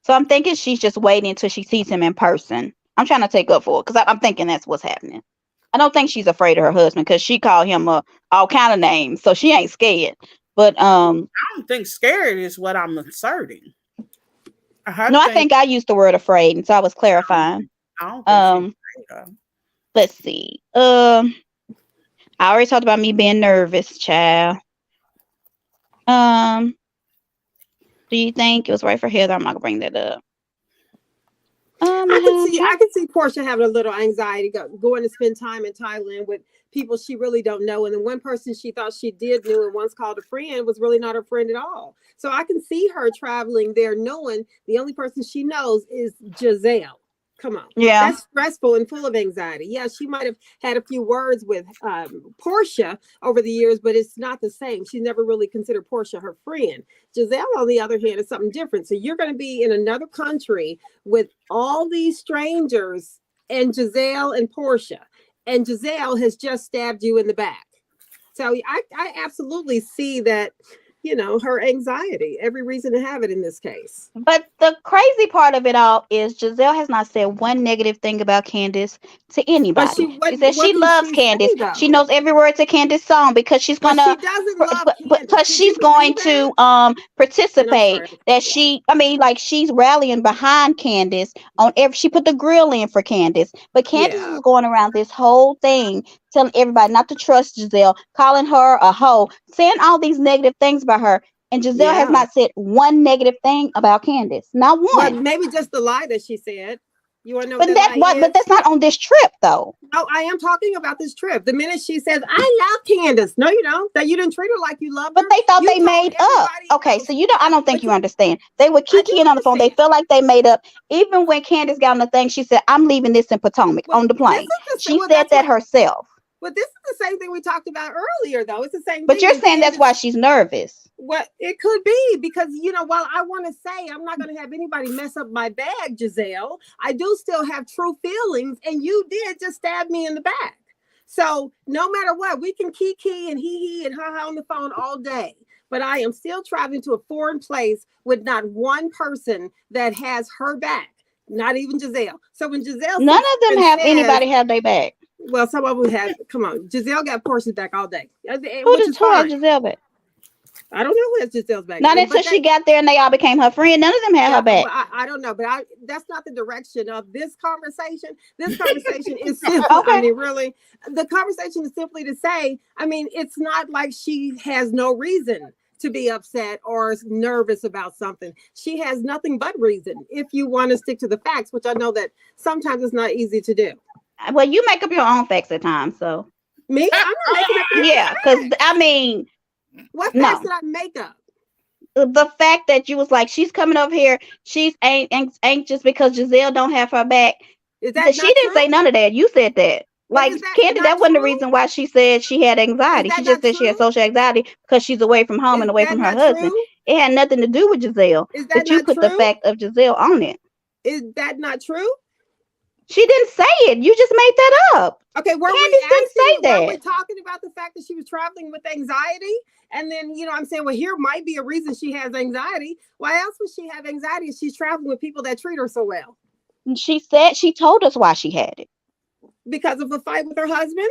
D: So I'm thinking she's just waiting until she sees him in person. I'm trying to take up for it because I'm thinking that's what's happening. I don't think she's afraid of her husband because she called him all kind of names, so she ain't scared. But
C: I don't think scared is what I'm asserting.
D: I think I used the word afraid, and so I was clarifying.
C: I don't think
D: let's see. I already talked about me being nervous, child. Do you think it was right for Heather? I'm not gonna bring that up.
A: I can see Portia having a little anxiety going to spend time in Thailand with people she really don't know. And the one person she thought she did knew and once called a friend was really not her friend at all. So I can see her traveling there knowing the only person she knows is Giselle. Come on.
D: Yeah.
A: That's stressful and full of anxiety. Yeah, she might have had a few words with Portia over the years, but it's not the same. She never really considered Portia her friend. Giselle, on the other hand, is something different. So you're going to be in another country with all these strangers and Giselle and Portia. And Giselle has just stabbed you in the back. So I absolutely see that, her anxiety. Every reason to have it in this case.
D: But the crazy part of it all is Giselle has not said one negative thing about Candace to
A: But
D: anybody.
A: what,
D: She says
A: what
D: she
A: did
D: loves
A: she
D: Candace.
A: say though?
D: She knows every word to Candace's song because she's
A: But
D: gonna
A: she doesn't love Candace.
D: because
A: Did you
D: she's going
A: believe
D: to
A: that? And I'm
D: participate
A: sorry.
D: that like she's rallying behind Candace on she put the grill in for Candace. But Candace
A: Yeah.
D: is going around this whole thing telling everybody not to trust Giselle, calling her a hoe, saying all these negative things about her. And Giselle has
A: Yeah.
D: not said one negative thing about Candace. Not
A: Well,
D: one.
A: maybe just the lie that she said. You want to know what that lie
D: But
A: is?
D: that's not on this trip though.
A: Oh, I am talking about this trip. The minute she says, "I love Candace," no, you don't. That you didn't treat her like you loved her.
D: But they thought
A: You
D: they
A: told
D: made up.
A: everybody
D: Okay,
A: else.
D: so I don't think
A: But
D: you understand. They were
A: I do
D: kikiing on the phone. They
A: understand.
D: felt like they made up. Even when Candace got on the thing, she said, "I'm leaving this in Potomac
A: Well,
D: on the
A: this
D: plane."
A: is
D: She said
A: that's
D: that
A: what.
D: herself.
A: But this is the same thing we talked about earlier, though. It's the same
D: But
A: thing
D: you're
A: when
D: saying that's why
A: Candace.
D: she's nervous.
A: What it could be, because while I want to say I'm not going to have anybody mess up my bag, Giselle, I do still have true feelings, and you did just stab me in the back. So no matter what, we can kiki and hee and ha ha on the phone all day, but I am still traveling to a foreign place with not one person that has her back, not even Giselle. So when Giselle
D: None
A: sits
D: of them
A: and
D: have
A: says,
D: anybody have their back.
A: well, some of them have, come on, Giselle got Portia's back all day, which is
D: Who has
A: fine.
D: Giselle back?
A: I don't know who has Giselle's back.
D: Not until she got there and they all became her friend. None of them had her back.
A: Well, I don't know, but that's not the direction of this conversation. This conversation is simply,
D: Okay.
A: really, the conversation is simply to say, it's not like she has no reason to be upset or nervous about something. She has nothing but reason, if you want to stick to the facts, which I know that sometimes it's not easy to do.
D: Well, you make up your own facts at times, so.
A: Me? I'm not making up any
D: Yeah, because
A: what
D: no.
A: facts did I make up?
D: The fact that you was like, she's coming over here, she's anxious because Giselle don't have her back.
A: Is that
D: She
A: not
D: didn't
A: true?
D: say none of that. You said that.
A: But
D: Like
A: is that
D: Candy,
A: not
D: that wasn't the
A: true?
D: reason why she said she had anxiety.
A: Is
D: She
A: that
D: just
A: not
D: said she had
A: true?
D: social anxiety because she's away from home and
A: Is
D: away
A: that
D: from her
A: not
D: husband.
A: true?
D: It had nothing to do with Giselle.
A: Is that
D: But you
A: not
D: put the
A: true?
D: fact of Giselle on it.
A: Is that not true?
D: She didn't say it. You just made that up.
A: Okay, were
D: Candace didn't say that.
A: were we talking about the fact that she was traveling with anxiety? And then, I'm saying, well, here might be a reason she has anxiety. Why else would she have anxiety if she's traveling with people that treat her so well?
D: And she told us why she had it.
A: Because of the fight with her husband?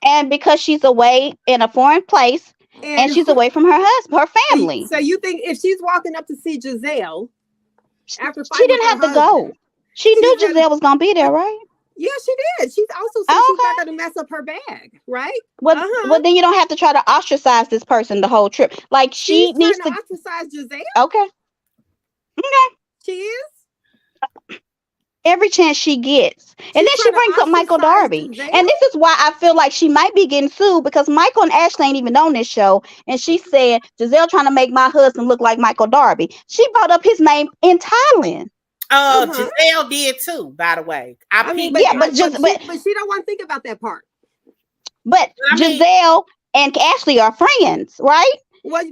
D: And because she's away in a foreign place and she's away from her husband, her family.
A: So you think if she's walking up to see Giselle after
D: she didn't have to go. She knew Giselle was going to be there, right?
A: Yeah, she did. She's also said she's not going to mess up her bag, right?
D: Well, then you don't have to try to ostracize this person the whole trip. Like
A: she's
D: needs
A: trying to ostracize Giselle.
D: Okay.
A: She is.
D: Every chance she gets. And then she brings up Michael Darby.
A: Giselle?
D: And this is why I feel like she might be getting sued, because Michael and Ashley ain't even on this show. And she said, Giselle trying to make my husband look like Michael Darby. She brought up his name in Thailand.
C: Giselle did too, by the way.
A: But she don't want to think about that part.
D: But Giselle and Ashley are friends, right?
A: Well,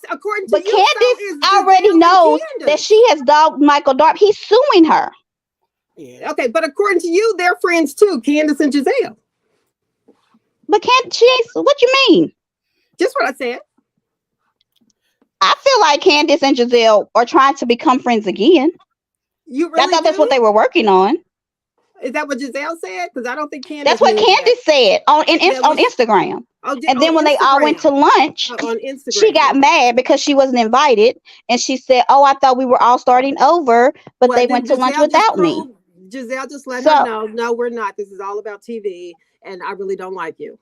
A: according to
D: but Candace already knows that she has dogged Michael Darby. He's suing her.
A: Yeah. Okay, but according to you, they're friends too, Candace and Giselle.
D: But what you mean?
A: Just what I said.
D: I feel like Candace and Giselle are trying to become friends again.
A: You really?
D: I thought that's what they were working on.
A: Is that what Giselle said? Because I don't think Candace.
D: That's what Candace said on Instagram. And then when they all went to lunch
A: on Instagram,
D: she got mad because she wasn't invited, and she said, "Oh, I thought we were all starting over, but they went to lunch without me."
A: Giselle just let her know, no, we're not. This is all about TV, and I really don't like you.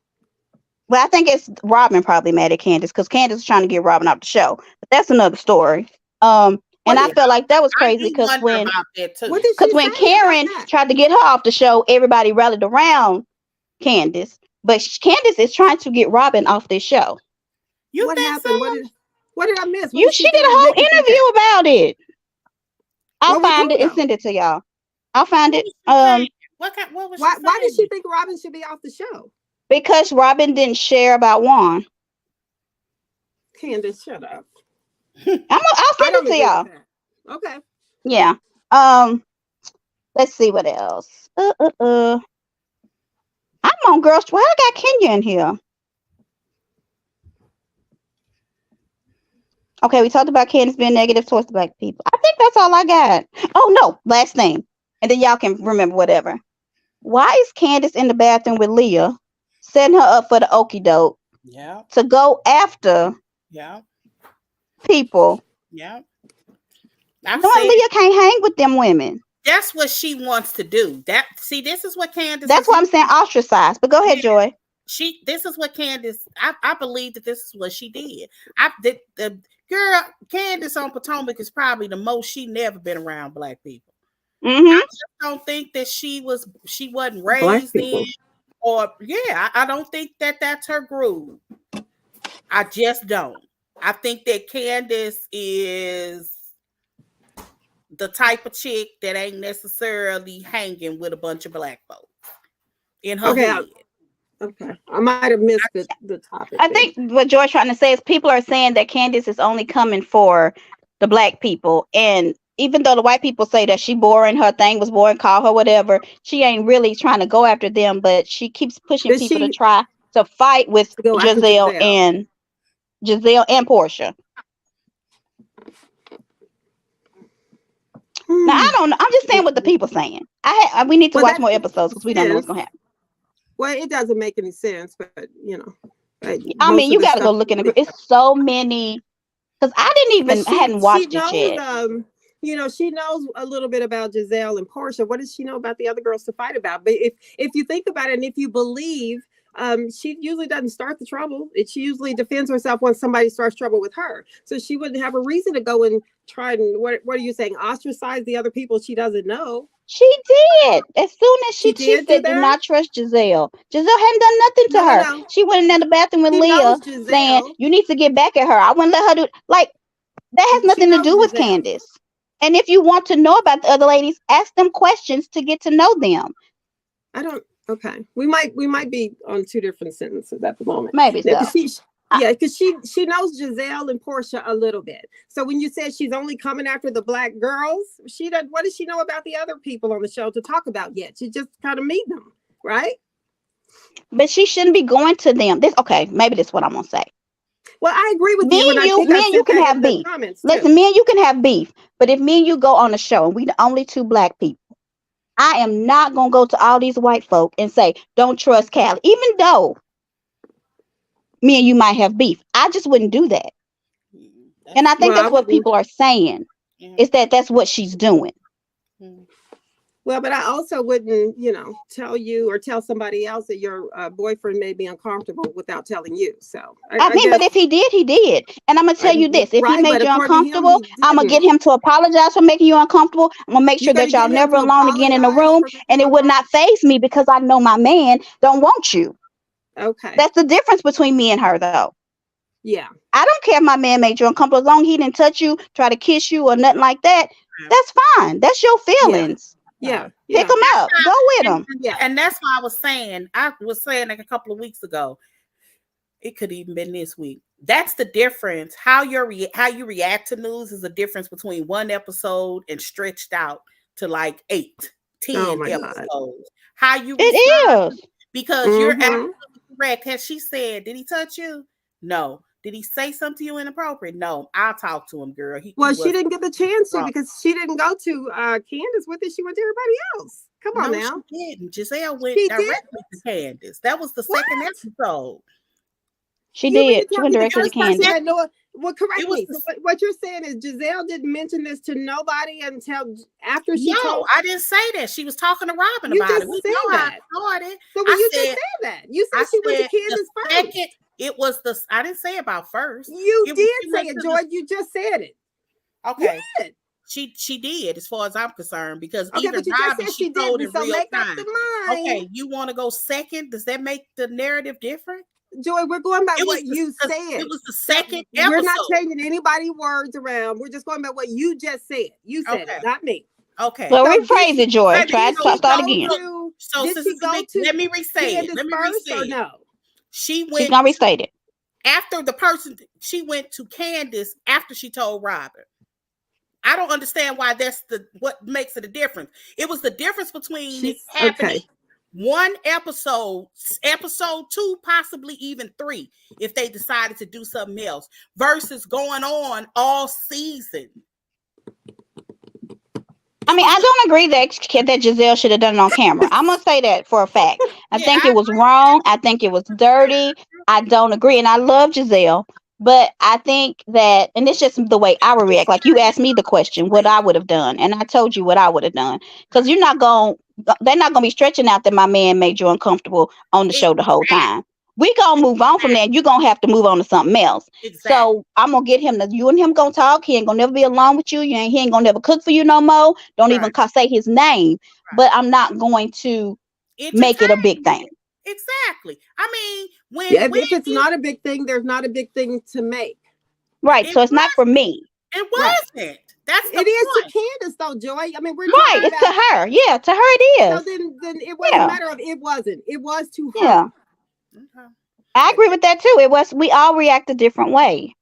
D: Well, I think it's Robin probably mad at Candace because Candace is trying to get Robin off the show. But that's another story. And I felt like that was crazy because when Karen tried to get her off the show, everybody rallied around Candace. But Candace is trying to get Robin off this show.
A: What happened? What did I miss?
D: She did a whole interview about it. I'll find it and send it to y'all. I'll find it.
C: What was
A: why did she think Robin should be off the show?
D: Because Robin didn't share about Juan.
A: Candace, shut up.
D: I'll send it to y'all.
A: Okay.
D: Yeah. Let's see what else. I'm on Girls. Why I got Kenya in here? Okay, we talked about Candace being negative towards the black people. I think that's all I got. Oh no, last thing. And then y'all can remember whatever. Why is Candace in the bathroom with Leah, setting her up for the okie doke
C: Yeah.
D: to go after
C: Yeah.
D: people?
C: Yeah.
D: Knowing Leah can't hang with them women.
C: That's what she wants to do. This is what Candace.
D: That's why I'm saying ostracized. But go ahead, Joy.
C: This is what Candace. I believe that this is what she did. The girl Candace on Potomac is probably the most she never been around black people.
D: Mm-hmm.
C: I just don't think that she wasn't raised in, or I don't think that that's her groove. I just don't. I think that Candace is the type of chick that ain't necessarily hanging with a bunch of black folks in her head.
A: Okay, I might have missed the topic.
D: I think what Joy's trying to say is people are saying that Candace is only coming for the black people, and even though the white people say that she boring, her thing was boring, call her whatever, she ain't really trying to go after them, but she keeps pushing people to try to fight with Giselle and Portia. Now I don't know. I'm just saying what the people saying. We need to watch more episodes because we don't know what's gonna happen.
A: Well, it doesn't make any sense, but you know.
D: I mean, you got to go look in the. It's so many. Because I hadn't watched it yet.
A: You know, she knows a little bit about Giselle and Portia. What does she know about the other girls to fight about? But if you think about it, and if you believe, she usually doesn't start the trouble. She usually defends herself when somebody starts trouble with her. So she wouldn't have a reason to go and try and what are you saying? Ostracize the other people she doesn't know.
D: She did. As soon as she said, "Do not trust Giselle." Giselle hadn't done nothing to her. No. She went in the bathroom with Leah, saying, "You need to get back at her." I wouldn't let her do like that. Has nothing to do with Candace. And if you want to know about the other ladies, ask them questions to get to know them.
A: Okay, we might be on two different sentences at the moment.
D: Maybe so.
A: Because she knows Giselle and Portia a little bit. So when you said she's only coming after the black girls, what does she know about the other people on the show to talk about yet? She just kind of meet them, right?
D: But she shouldn't be going to them. Maybe this is what I'm gonna say.
A: Well, I agree with
D: you. Me and you can have beef. Listen, me and you can have beef. But if me and you go on a show and we the only two black people, I am not gonna go to all these white folk and say, "Don't trust Callie," even though me and you might have beef. I just wouldn't do that. And I think that's what people are saying, is that's what she's doing.
A: Well, but I also wouldn't, tell you or tell somebody else that your boyfriend may be uncomfortable without telling you. So
D: I mean, but if he did, he did. And I'm gonna tell you this: if he made you uncomfortable, I'm gonna get him to apologize for making you uncomfortable. I'm gonna make sure that y'all never alone again in the room, and it would not faze me because I know my man don't want you.
A: Okay,
D: that's the difference between me and her, though.
A: Yeah,
D: I don't care if my man made you uncomfortable as long as he didn't touch you, try to kiss you, or nothing like that. That's fine. That's your feelings.
A: Yeah.
D: Pick them up. Go with them.
C: Yeah. And that's why I was saying like a couple of weeks ago, it could even been this week. That's the difference. How you react to news is a difference between one episode and stretched out to like 8, 10 episodes. God. How you respond,
D: is.
C: Because you're absolutely correct. Has she said, did he touch you? No. Did he say something to you inappropriate? No. I'll talk to him, girl.
A: She didn't get the chance to because she didn't go to Candace with it. She went to everybody else. Come on now.
C: She didn't. Giselle went directly to Candace. That was the second episode.
D: She did. She went directly to Candace.
A: Well, correct me. What you're saying is Giselle didn't mention this to nobody until after she told.
C: I didn't say that. She was talking to Robin about it. We know how it started.
A: So you just said that. You said she went to Candace first.
C: It was I didn't say about first.
A: You did say it, George. You just said it.
C: Okay. She did, as far as I'm concerned, because even Robin, she told in real time. Okay, you want to go second? Does that make the narrative different?
A: Joy, we're going by what you said.
C: It was the second episode.
A: We're not changing anybody's words around. We're just going by what you just said. You said it, not me.
C: Okay.
D: Well, rephrase it, Joy. Try to start again.
C: So let me re-say it. Let me re-say it.
A: No.
C: She's
D: gonna restate it.
C: After she went to Candace after she told Robin. I don't understand why that's what makes it a difference. It was the difference between happening one episode 2, possibly even 3, if they decided to do something else, versus going on all season.
D: I mean, I don't agree that Giselle should have done it on camera. I'm gonna say that for a fact. I think it was wrong. I think it was dirty. I don't agree, and I love Giselle, but I think that, and it's just the way I would react. Like, you asked me the question, what I would have done, and I told you what I would have done. Because they're not gonna be stretching out that my man made you uncomfortable on the show the whole time. We gonna move on from that. And you're gonna have to move on to something else.
C: Exactly.
D: So I'm gonna get him you and him gonna talk. He ain't gonna never be alone with you. He ain't gonna never cook for you no more. Don't even say his name. Right. But I'm not going to make it a big thing.
C: Exactly. I mean,
A: if it's not a big thing, there's not a big thing to make.
D: Right. So it's not for me.
C: It wasn't. Right. That's the point.
A: Is to Candace though, Joy. I mean, we're
D: right. It's to her. Yeah, to her it is.
A: So then it wasn't a matter of it wasn't. It was to her.
D: Yeah. Okay. I agree with that too. We all react a different way.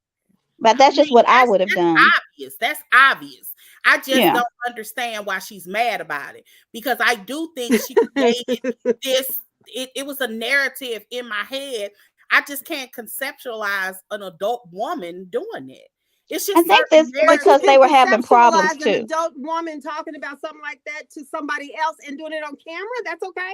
D: But that's just what I would have done.
C: Obvious. That's obvious. I just don't understand why she's mad about it. Because I do think she created this. It was a narrative in my head. I just can't conceptualize an adult woman doing it. It's just,
D: I think that's because they were having problems too.
A: An adult woman talking about something like that to somebody else and doing it on camera, that's okay.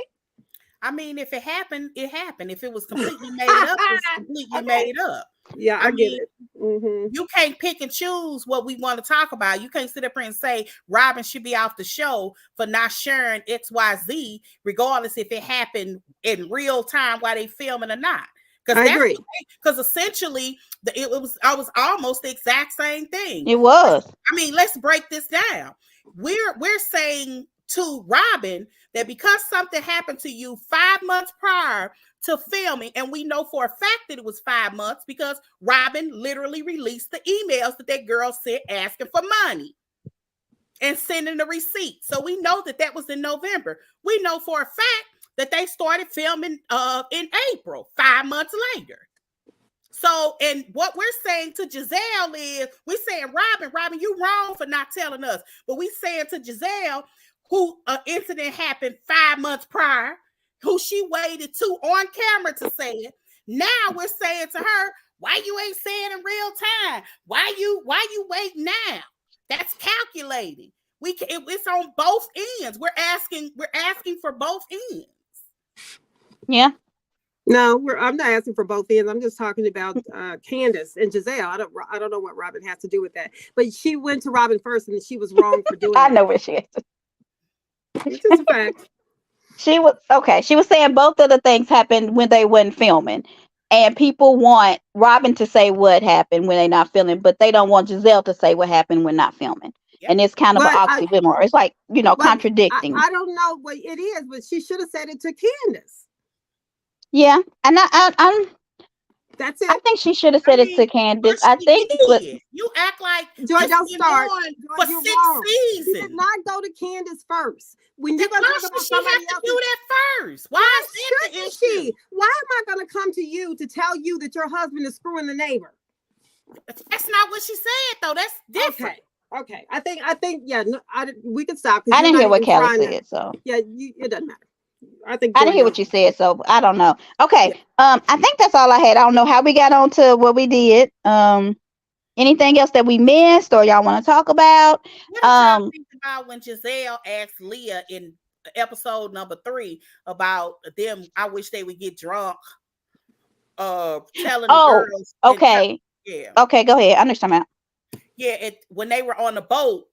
C: I mean, if it happened, it happened. If it was completely made up, it's completely made up.
A: Yeah, I get it.
C: Mm-hmm. You can't pick and choose what we want to talk about. You can't sit up here and say Robin should be off the show for not sharing XYZ, regardless if it happened in real time while they filming or not.
A: I agree.
C: Because essentially, it was almost the exact same thing.
D: It was.
C: I mean, let's break this down. We're saying to Robin that because something happened to you 5 months prior to filming, and we know for a fact that it was 5 months because Robin literally released the emails that girl sent asking for money and sending the receipt. So we know that was in November. We know for a fact that they started filming in April, 5 months later. So, and what we're saying to Giselle is, we're saying, Robin, you wrong for not telling us. But we saying to Giselle, who an incident happened 5 months prior, who she waited to on camera to say it. Now we're saying to her, why you ain't saying in real time? Why you wait now? That's calculating. It's on both ends. We're asking for both ends.
D: Yeah.
A: No, I'm not asking for both ends. I'm just talking about Candace and Giselle. I don't know what Robin has to do with that. But she went to Robin first, and she was wrong for doing.
D: I know where she is.
A: It's just a fact.
D: She was saying both of the things happened when they weren't filming, and people want Robin to say what happened when they're not filming, but they don't want Giselle to say what happened when not filming. Yep. And it's kind of an oxymoron. It's like, contradicting.
A: I don't know what it is, but she should have said it to Candace.
D: Yeah, and I'm.
A: That's it.
D: I think she should have said it to Candace. I think
C: you act like
A: Joy, don't start.
C: For 6 seasons.
A: You did not go to Candace first. When you're gonna talk about
C: she have to do that first. Why shouldn't
A: she? Why am I gonna come to you to tell you that your husband is screwing the neighbor?
C: That's not what she said, though. That's different.
A: Okay. I think. Yeah. No, we could stop.
D: I didn't hear what Kelly said. So
A: yeah, it doesn't matter. I didn't
D: hear what you said, so I don't know. Okay, yeah. I think that's all I had. I don't know how we got on to what we did. Anything else that we missed, or y'all want to talk about?
C: What did y'all think about when Giselle asked Leah in episode number 3 about them? I wish they would get drunk. Telling the girls.
D: Okay.
C: Yeah.
D: Okay, go ahead. I understand that.
C: Yeah, when they were on the boat,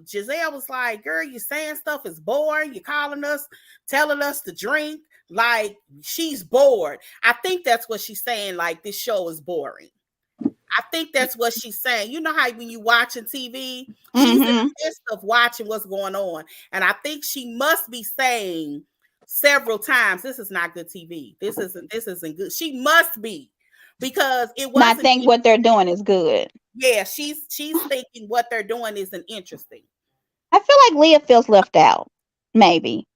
C: Giselle was like, girl, you saying stuff is boring. You're telling us to drink. Like, she's bored. I think that's what she's saying. Like, this show is boring. I think that's what she's saying. You know how when you watching TV, she's in the midst of watching what's going on. And I think she must be saying several times, this is not good TV. This isn't good. She must be. Because it wasn't.
D: I think what they're doing is good.
C: Yeah, she's thinking what they're doing isn't interesting.
D: I feel like Leah feels left out, maybe.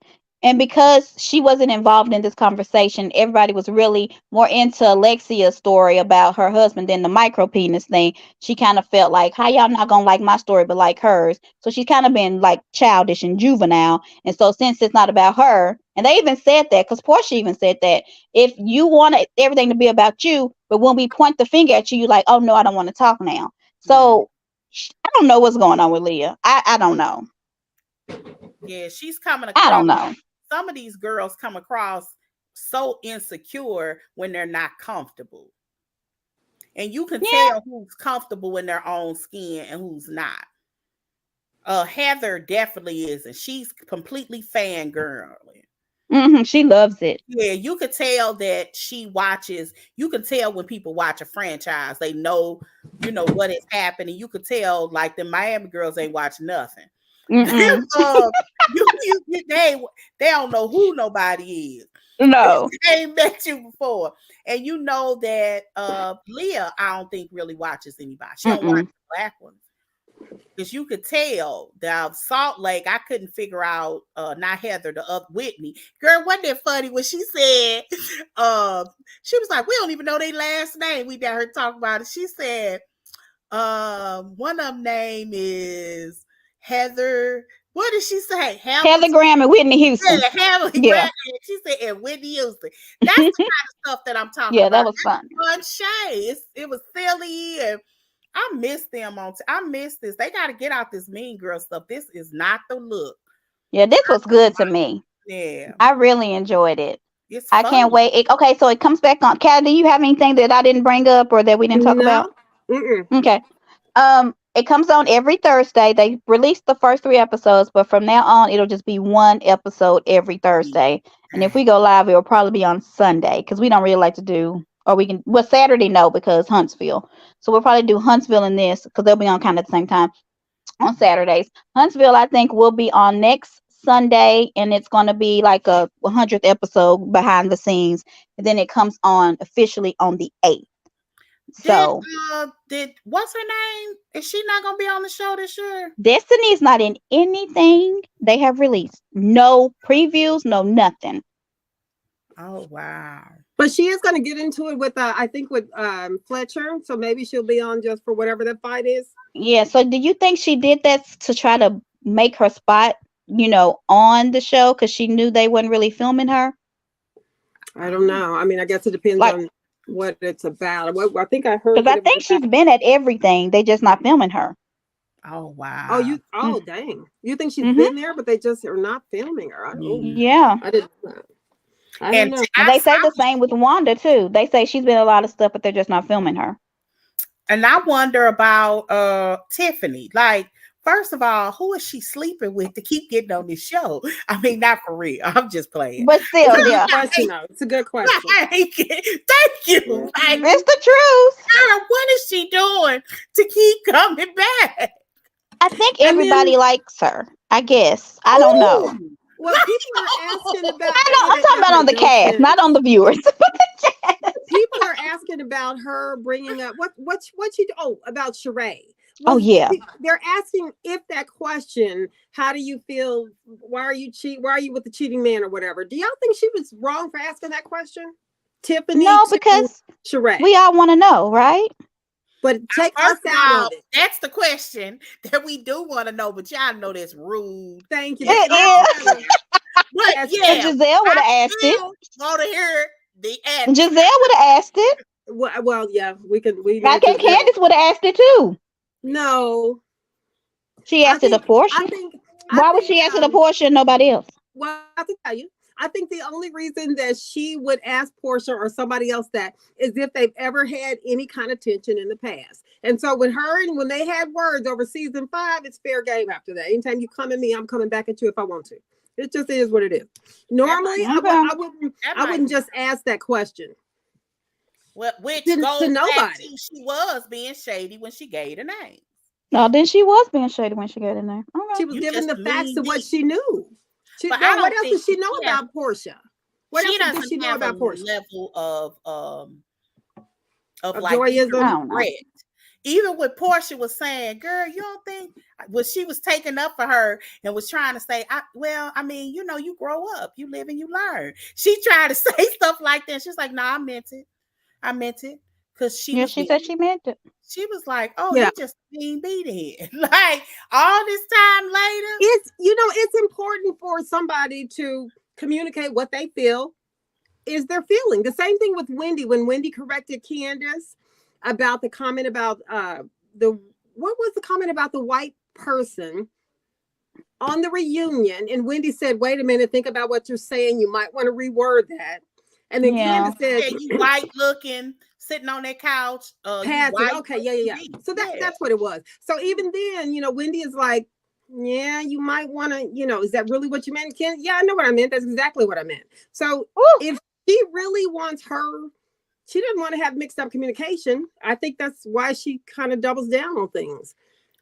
D: And because she wasn't involved in this conversation, everybody was really more into Alexia's story about her husband than the micro penis thing. She kind of felt like, how y'all not gonna like my story but like hers? So she's kind of been like childish and juvenile. And so since it's not about her, and they even said that, because Portia even said that, if you want everything to be about you, but when we point the finger at you, you're like, oh no, I don't want to talk now. So I don't know what's going on with Leah. I don't know.
C: Yeah, she's coming
D: across. I don't know.
C: Some of these girls come across so insecure when they're not comfortable. And you can tell who's comfortable in their own skin and who's not. Heather definitely is, and she's completely fangirling.
D: She loves it.
C: Yeah, you could tell that she watches. You can tell when people watch a franchise, they know, what is happening. You could tell, like the Miami girls ain't watch nothing. They don't know who nobody is.
D: No,
C: they ain't met you before, and you know that Leah, I don't think really watches anybody. She don't watch the black ones. Because you could tell that Salt Lake, I couldn't figure out, not Heather, the other Whitney. Girl, wasn't it funny when she said, she was like, we don't even know their last name. We got her talk about it. She said, one of them name is Heather. What did she say?
D: Heather Graham and Whitney Houston.
C: Yeah, Heather Graham. She said, and Whitney Houston. That's the kind of stuff that I'm talking about.
D: Yeah, that was fun.
C: Fun shade. It was silly, and I miss them I miss this. They got to get out this Mean Girl stuff. This is not the look.
D: Yeah, this was good to me.
C: Yeah,
D: I really enjoyed it.
C: It's
D: I can't wait. Okay, so it comes back on. Kat, do you have anything that I didn't bring up or that we didn't talk about? Okay. It comes on every Thursday. They released the first 3 episodes, but from now on, it'll just be 1 episode every Thursday. And if we go live, it will probably be on Sunday because we don't really like to do, or we can, well, Saturday, no, because Huntsville. So we'll probably do Huntsville and this because they'll be on kind of at the same time on Saturdays. Huntsville, I think, will be on next Sunday, and it's going to be like a 100th episode behind the scenes. And then it comes on officially on the 8th. So
C: what's her name? Is she not gonna be on the show this year?
D: Destiny is not in anything they have released. No previews, no nothing.
C: Oh wow.
A: But she is gonna get into it with I think with Fletcher. So maybe she'll be on just for whatever the fight is.
D: Yeah. So do you think she did that to try to make her spot, on the show because she knew they wasn't really filming her?
A: I don't know. I mean, I guess it depends on what it's about. I think I heard.
D: Because I think she's been at everything. They just not filming her.
C: Oh wow.
A: Oh dang. You think she's been there, but they just are not filming her. I don't know.
D: Yeah.
A: I didn't know. I don't know.
D: And they say the same with Wanda too. They say she's been a lot of stuff, but they're just not filming her.
C: And I wonder about Tiffany. Like, first of all, who is she sleeping with to keep getting on this show? I mean, not for real. I'm just playing.
D: But still, yeah.
A: It's a good question.
C: Thank you.
D: It's the truth.
C: Sarah, what is she doing to keep coming back?
D: I think everybody likes her. I guess. I don't know.
A: Well, people are asking about.
D: I'm talking about on the cast, not on the viewers.
A: People are asking about her bringing up what she about Sheree.
D: Well, yeah.
A: They're asking if that question, how do you feel? Why are you with the cheating man or whatever? Do y'all think she was wrong for asking that question? Tiffany?
D: No, because
A: Sheree.
D: We all want to know, right?
A: But take us out of it.
C: That's the question that we do want to know, but y'all know that's rude.
A: Thank you.
D: It is.
C: But yeah,
D: Giselle would have asked it.
C: Want to hear the answer.
D: Giselle would have asked it.
A: Well, yeah, we can.
D: I think Candace would have asked it too.
A: No,
D: she asked it a Portia. Why would she ask it a Portia and nobody else?
A: Well, I have to tell you, I think the only reason that she would ask Portia or somebody else that is if they've ever had any kind of tension in the past. And so with her and when they had words over season 5, it's fair game after that. Anytime you come at me, I'm coming back at you if I want to. It just is what it is. Normally, I wouldn't just ask that question.
C: Well, which
A: to
C: goes
A: nobody.
C: Back to she was being shady when she gave the name.
D: No, then she was being shady when she gave the name. Okay.
A: She was giving the facts of what she knew. What else does she know about Portia? What else does she know about Portia?
C: Level of
A: like
C: threat. even what Portia was saying, girl, you don't think what she was taking up for her and was trying to say, I mean, you know, you grow up, you live and you learn. She tried to say stuff like that. She's like, no, I meant it. Because
D: Yeah, she said she meant it.
C: She was like, oh,
A: Yeah.
C: he just being beat in. Like all this time later.
A: It's important for somebody to communicate what they feel is their feeling. The same thing with Wendy. When Wendy corrected Candace about the comment about what was the comment about the white person on the reunion, and Wendy said, wait a minute, think about what you're saying, you might want to reword that. And then Candace said,
C: you white looking, sitting on that couch.
A: Okay, yeah. So that's what it was. So even then, Wendy is like, yeah, you might want to, is that really what you meant, Ken? Yeah, I know what I meant. That's exactly what I meant. So if she really wants she doesn't want to have mixed up communication. I think that's why she kind of doubles down on things.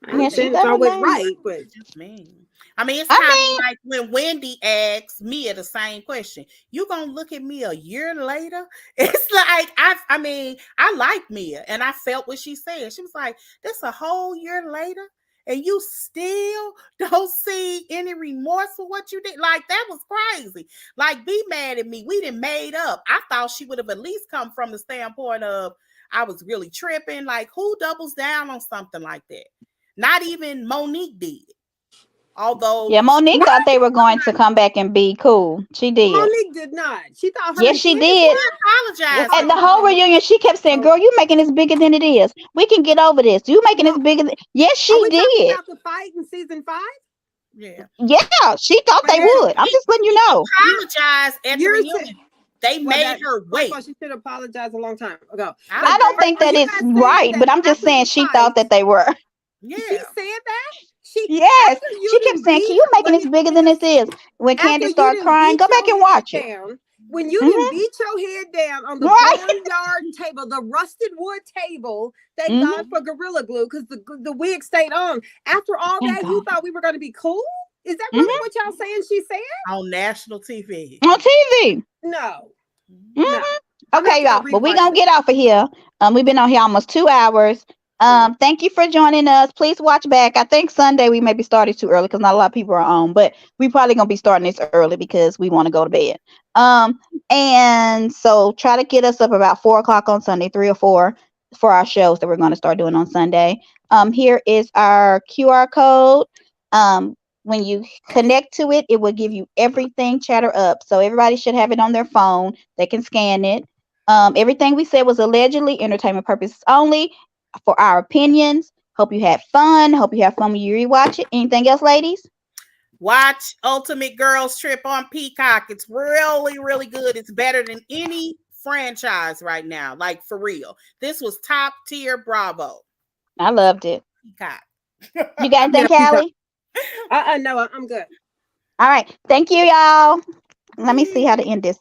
A: I understand it's always right, but
C: it's kind of like when Wendy asks Mia the same question. You gonna look at me a year later? It's like I like Mia, and I felt what she said. She was like, "This a whole year later, and you still don't see any remorse for what you did." Like that was crazy. Like, be mad at me. We done made up. I thought she would have at least come from the standpoint of I was really tripping. Like, who doubles down on something like that? Not even Monique did. Although,
D: Monique thought they were going to come back and be cool. She did.
A: Monique did not. She thought her.
D: Yes, she did.
C: Apologized.
D: At the whole reunion, she kept saying, "Girl, you making this bigger than it is. We can get over this. You making this bigger." Yes, she did.
A: About the fight in season 5.
D: Yeah, she thought they would. I'm just letting you know.
C: Apologize at the reunion. They made her wait.
A: She should apologize a long time ago.
D: I don't think that is right, but I'm just saying she thought that they were.
A: Yeah. She said that?
D: She kept saying, "Can you making this bigger than this is?" When Candace started crying, go back and watch it.
A: When you didn't beat your head down on the barnyard table, the rusted wood table, thank God for Gorilla Glue, because the wig stayed on. After all that, you thought we were going to be cool? Is that really what y'all saying she said?
C: On national TV.
D: On TV.
A: No.
D: No. Okay, y'all. But we're going to get off of here. We've been on here almost 2 hours. Thank you for joining us. Please watch back. I think Sunday we may be started too early because not a lot of people are on, but we probably gonna be starting this early because we want to go to bed. And so try to get us up about 4:00 on Sunday, 3 or 4 for our shows that we're going to start doing on Sunday. Here is our QR code. When you connect to it, it will give you everything Chatter Up. So everybody should have it on their phone. They can scan it. Everything we said was allegedly entertainment purposes only. For our opinions. Hope you had fun. Hope you have fun when you rewatch it. Anything else, ladies?
C: Watch Ultimate Girls Trip on Peacock. It's really, really good. It's better than any franchise right now. Like, for real. This was top tier. Bravo.
D: I loved it.
C: Peacock.
D: You got anything, Callie?
A: No, I'm good.
D: All right. Thank you, y'all. Let me see how to end this.